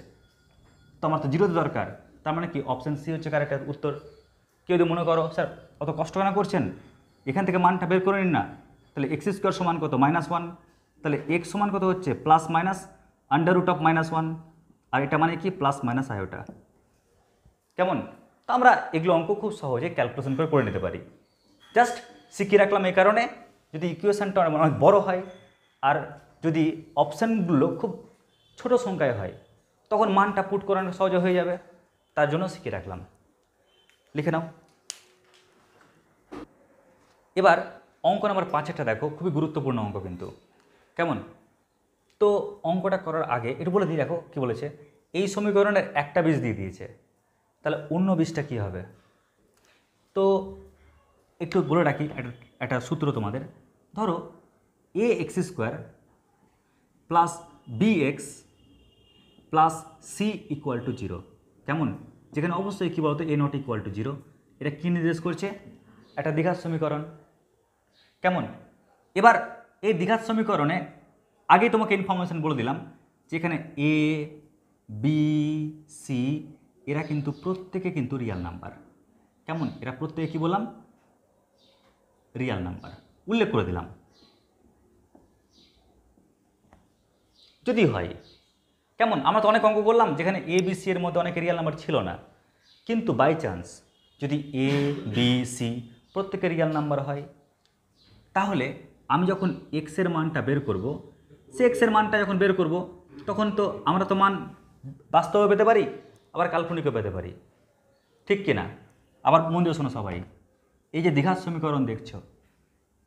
তো আমার তো জিরোতে দরকার। তার মানে কি অপশান সি হচ্ছে কারেক্ট উত্তর। কেউ যদি মনে করো স্যার অত কষ্ট কেন করছেন, এখান থেকে মানটা বের করে নিন না, তাহলে এক্স স্কোয়ার সমান কত -1, তাহলে এক্স সমান কত হচ্ছে +-√(-1), আর এটা মানে কি প্লাস আয়োটা। কেমন? তো আমরা এগুলো অঙ্ক খুব সহজে ক্যালকুলেশন করে নিতে পারি, জাস্ট শিখিয়ে রাখলাম এই কারণে, যদি ইকুয়েশানটা অনেক বড় হয় আর যদি অপশানগুলো খুব ছোট সংখ্যায় হয় তখন মানটা পুট করানো সহজে হয়ে যাবে, তার জন্য শিখিয়ে রাখলাম। লিখে নাও। এবার অঙ্ক নাম্বার 5-একটা দেখো, খুবই গুরুত্বপূর্ণ অঙ্ক কিন্তু। কেমন? তো অঙ্কটা করার আগে একটু বলে দিই, দেখো কী বলেছে, এই সমীকরণের একটা বীজ দিয়ে দিয়েছে, তাহলে অন্য বীজটা কী হবে। তো একটু বলে রাখি একটা সূত্র তোমাদের, ধরো ax² plus bx plus c = 0, কেমন, যেখানে অবশ্যই কী বলতো a not = 0, এটা কী নির্দেশ করছে, একটা দ্বিঘাত সমীকরণ। কেমন? এবার এই দ্বিঘাত সমীকরণে আগেই তোমাকে ইনফরমেশন বলে দিলাম যে এখানে a b c এরা কিন্তু প্রত্যেকে কিন্তু রিয়াল নাম্বার। কেমন? এরা প্রত্যেকে কী বললাম, রিয়াল নাম্বার উল্লেখ করে দিলাম। যদি হয়, কেমন, আমরা তো অনেক অঙ্ক করলাম যেখানে এ বি সি এর মধ্যে অনেক রিয়াল নাম্বার ছিল না, কিন্তু বাই চান্স যদি এ বি সি প্রত্যেকের রিয়াল নাম্বার হয়, তাহলে আমি যখন এক্সের মানটা বের করব, সে এক্সের মানটা যখন বের করব তখন তো আমরা তো মান বাস্তবে পেতে পারি, আবার কাল্পনিকও পেতে পারি, ঠিক কি না? আবার মন দিয়ে শোনো সবাই, এই যে দ্বিঘাত সমীকরণ দেখছো,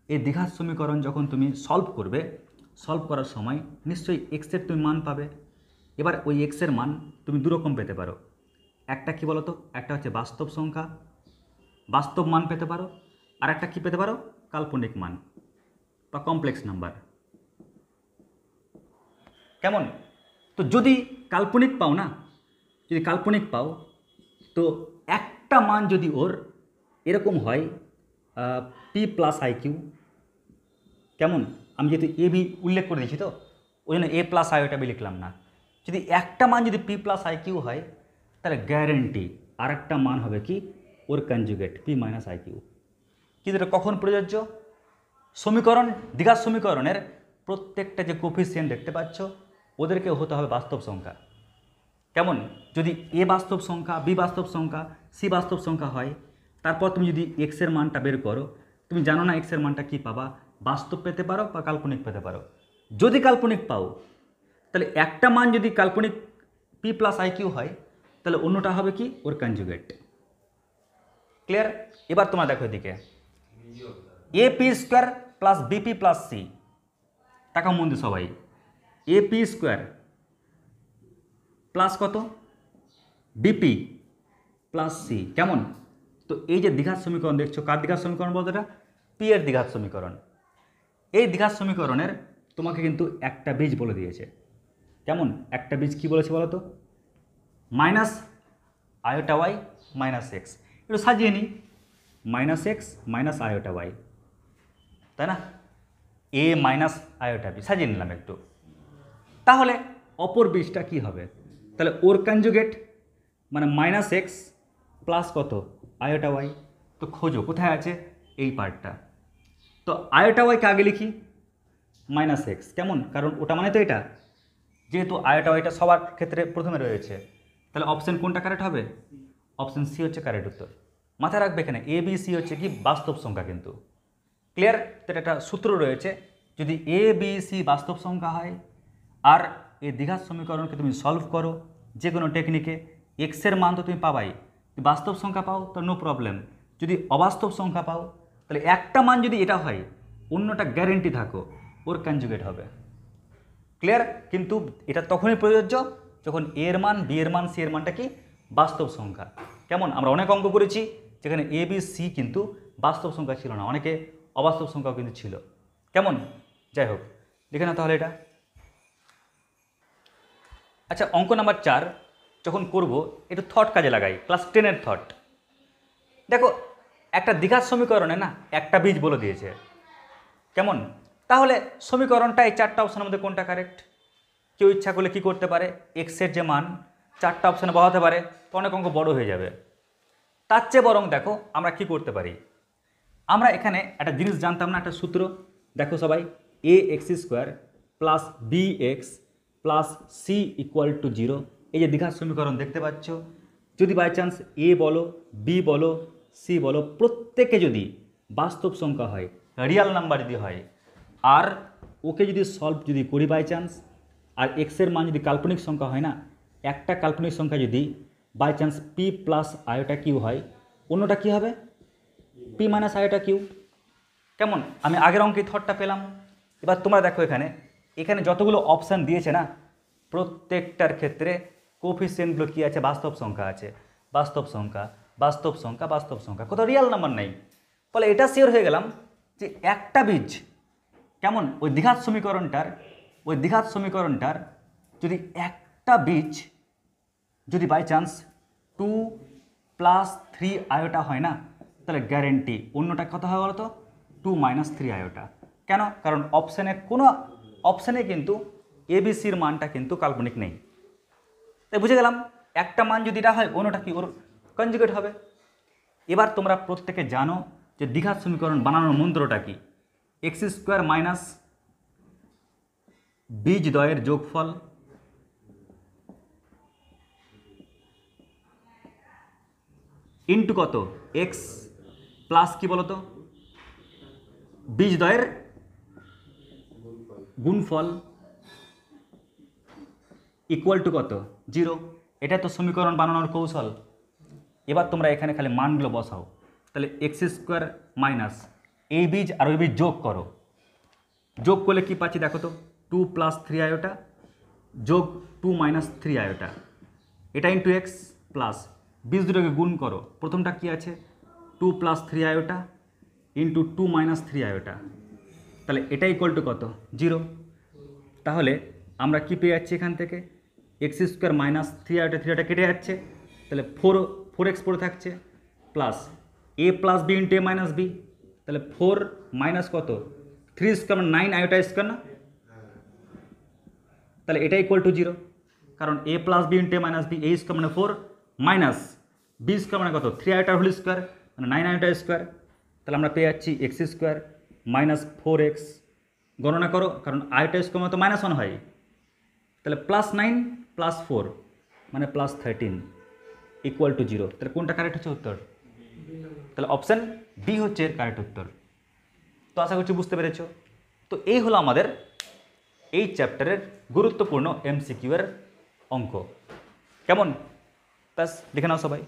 এই দ্বিঘাত সমীকরণ যখন তুমি সলভ করবে, সলভ করার সময় নিশ্চয়ই এক্সের তুমি মান পাবে। এবার ওই এক্সের মান তুমি দুরকম পেতে পারো, একটা কি বলো তো, একটা হচ্ছে বাস্তব সংখ্যা, বাস্তব মান পেতে পারো, আর একটা কী পেতে পারো, কাল্পনিক মান। বা কমপ্লেক্স নাম্বার। কেমন? তো যদি কাল্পনিক পাও না, যদি কাল্পনিক পাও, তো একটা মান যদি ওর এরকম হয় পি প্লাস আইকিউ, কেমন? আমি যেহেতু এ বি উল্লেখ করে দিয়েছি, তো ওই জন্য এ প্লাস আই ওটা বি লিখলাম না। যদি একটা মান যদি পি প্লাস আইকিউ হয়, তাহলে গ্যারেন্টি আর একটা মান হবে কি ওর কনজুগেট পি মাইনাস আইকিউ। কিন্তু এটা কখন প্রযোজ্য? সমীকরণ, দ্বিঘাত সমীকরণের প্রত্যেকটা যে কোফিসিয়েন্ট দেখতে পাচ্ছ, ওদেরকে হতে হবে বাস্তব সংখ্যা। কেমন? যদি এ বাস্তব সংখ্যা, বি বাস্তব সংখ্যা, সি বাস্তব সংখ্যা হয়, তারপর তুমি যদি এক্সের মানটা বের করো, তুমি জানো না এক্সের মানটা কী পাবা, বাস্তব পেতে পারো বা কাল্পনিক পেতে পারো। যদি কাল্পনিক পাও, তাহলে একটা মান যদি কাল্পনিক পি প্লাস আইকিউ হয়, তাহলে অন্যটা হবে কি ওর কনজুগেট। ক্লিয়ার? এবার তোমরা দেখো এদিকে A P square plus BP plus C, টাকা মন দিয়ে সবাই, এ পি স্কোয়ার প্লাস কত বিপি প্লাস সি, কেমন? তো এই যে দ্বিঘাত সমীকরণ দেখছো, কার দ্বিঘাত সমীকরণ বলতো? এটা পি এর দ্বিঘাত সমীকরণ। এই দ্বিঘাত সমীকরণের তোমাকে কিন্তু একটা বীজ বলে দিয়েছে। কেমন? একটা বীজ কি বলেছে বলো তো? Minus iota Y minus X. একটু সাজিয়ে নিই, minus X minus iota Y, তাই না? এ মাইনাস আয়োটা বি সাজিয়ে নিলাম একটু। তাহলে অপর বীজটা কি হবে? তাহলে ওর কনজুগেট মানে মাইনাস এক্স প্লাস কত আয়োটা ওয়াই। তো খোঁজো কোথায় আছে এই পার্টটা। তো আয়োটা ওয়াইকে আগে লিখি মাইনাস এক্স, কেমন? কারণ ওটা মানে তো এটা, যেহেতু আয়োটা ওয়াইটা সবার ক্ষেত্রে প্রথমে রয়েছে, তাহলে অপশন কোনটা কারেক্ট হবে? অপশন সি হচ্ছে কারেক্ট উত্তর। মাথায় রাখবে এখানে এ বি সি হচ্ছে কি বাস্তব সংখ্যা কিন্তু। ক্লিয়ার? তো একটা সূত্র রয়েছে, যদি এ বি সি বাস্তব সংখ্যা হয় আর এই দ্বিঘাত সমীকরণকে তুমি সলভ করো যে কোনো টেকনিকে, এক্সের মান তো তুমি পাবাই। যদি বাস্তব সংখ্যা পাও তো নো প্রবলেম, যদি অবাস্তব সংখ্যা পাও তাহলে একটা মান যদি এটা হয়, অন্যটা গ্যারেন্টি থাকো ওর কনজুগেট হবে। ক্লিয়ার? কিন্তু এটা তখনই প্রযোজ্য যখন এর মান, বি এর মান, সি এর মানটা কি বাস্তব সংখ্যা। কেমন? আমরা অনেক অঙ্ক করেছি যেখানে এ বি সি কিন্তু বাস্তব সংখ্যা ছিল না, অনেকে অবাস্তব সংখ্যাও কিন্তু ছিল। কেমন? যাই হোক, দেখে না তাহলে এটা। আচ্ছা, অঙ্ক নাম্বার 4 যখন করব একটু থট কাজে লাগাই, ক্লাস 10-এর থট। দেখো একটা দ্বিঘাত সমীকরণে না একটা বীজ বলে দিয়েছে, কেমন? তাহলে সমীকরণটা এই চারটা অপশনের মধ্যে কোনটা কারেক্ট? কেউ ইচ্ছা করলে কি করতে পারে, এক্সের যে মান চারটা অপশানে বসাতে পারে, তো অনেক অঙ্ক বড় হয়ে যাবে। তার চেয়ে বরং দেখো আমরা কি করতে পারি। আমরা এখানে একটা জিনিস জানতাম না, একটা সূত্র দেখো সবাই, a x square plus b x plus c equal to 0। এই যে দ্বিঘাত সমীকরণ দেখতে পাচ্ছ, যদি বাই চান্স এ বলো, বি বলো, সি বলো, প্রত্যেকে যদি বাস্তব সংখ্যা হয়, রিয়াল নাম্বার যদি হয়, আর ওকে যদি সলভ যদি করি বাই চান্স, আর এক্সের মান যদি কাল্পনিক সংখ্যা হয় না, একটা কাল্পনিক সংখ্যা যদি by chance P plus iota Q হয়, অন্যটা কী হবে? P minus iota Q. কেমন? আমি আগের অঙ্কে থটটা পেলাম। এবার তোমরা দেখো এখানে এখানে যতগুলো অপশান দিয়েছে না, প্রত্যেকটার ক্ষেত্রে কোফিসিয়েন্টগুলো কী আছে? বাস্তব সংখ্যা আছে, বাস্তব সংখ্যা, বাস্তব সংখ্যা, বাস্তব সংখ্যা, কোথাও রিয়াল নাম্বার নেই। ফলে এটা শিওর হয়ে গেলাম যে একটা বীজ, কেমন? ওই দ্বিঘাত সমীকরণটার যদি একটা বীজ যদি বাই চান্স 2 + 3 আয়োটা হয় না, তাহলে গ্যারেন্টি অন্যটা কত হয় বলো তো? 2 - 3 আয়োটা। কেন? কারণ কোনো অপশানে কিন্তু এবিসির মানটা কিন্তু কাল্পনিক নেই। তাই বুঝে গেলাম একটা মান যদি এটা হয়, অন্যটা কি ওর কনজুগেট হবে। এবার তোমরা প্রত্যেকে জানো যে দ্বিঘাত সমীকরণ বানানোর মন্ত্রটা কি? এক্স স্কোয়ার মাইনাস বীজদ্বয়ের যোগফল ইন্টু কত? এক্স প্লাস কি বলতো? বীজদ্বয়ের গুণফল ইকুয়াল টু কত? 0। এটা তো সমীকরণ বানানোর কৌশল। এবার তোমরা এখানে খালি মানগুলো বসাও। তাহলে এক্স স্কোয়ার মাইনাস এই বীজ আর ওই বীজ যোগ করো, যোগ করলে কি পাচ্ছি দেখো তো? 2 + 3 আয়োটা যোগ 2 - 3 আয়োটা, এটা ইন্টু এক্স প্লাস বীজ দুটোকে গুণ করো। প্রথমটা কি আছে? 2 + 3 আয়োটা ইন্টু 2 - 3 আয়োটা, তাহলে এটা ইকুয়াল টু কত? 0। তাহলে আমরা কি পেয়ে যাচ্ছি এখান থেকে? এক্স স্কোয়ার মাইনাস 3 কেটে যাচ্ছে, তাহলে 4x পড়ে থাকছে, plus a plus B into a minus B, তাহলে 4 মাইনাস কত? 3 স্কোয়ার 9 আয়োটা স্কোয়ার না, তাহলে এটা ইকুয়াল টু 0, কারণ a plus B into a minus B, a square মানে 4 মাইনাস বি স্কোয়ার মানে কত? 3 আয়োটা হোল স্কোয়ার মানে 9 আয়োটা স্কোয়ার, তাহলে আমরা পেয়ে যাচ্ছি এক্স স্কোয়ার মাইনাস 4x, গণনা করো কারণ আয়োটা স্কোয়ার মানে তো -1 হয়, তাহলে +9 + 4 মানে +13 ইকুয়াল টু 0। তাহলে কোনটা কারেক্ট হচ্ছে উত্তর? তাহলে অপশান বি হচ্ছে এর কারেক্ট উত্তর। তো আশা করছি বুঝতে পেরেছো। তো এই হলো আমাদের এই চ্যাপ্টারের গুরুত্বপূর্ণ MCQ এর অঙ্ক। কেমন? ব্যাস লিখে নাও সবাই।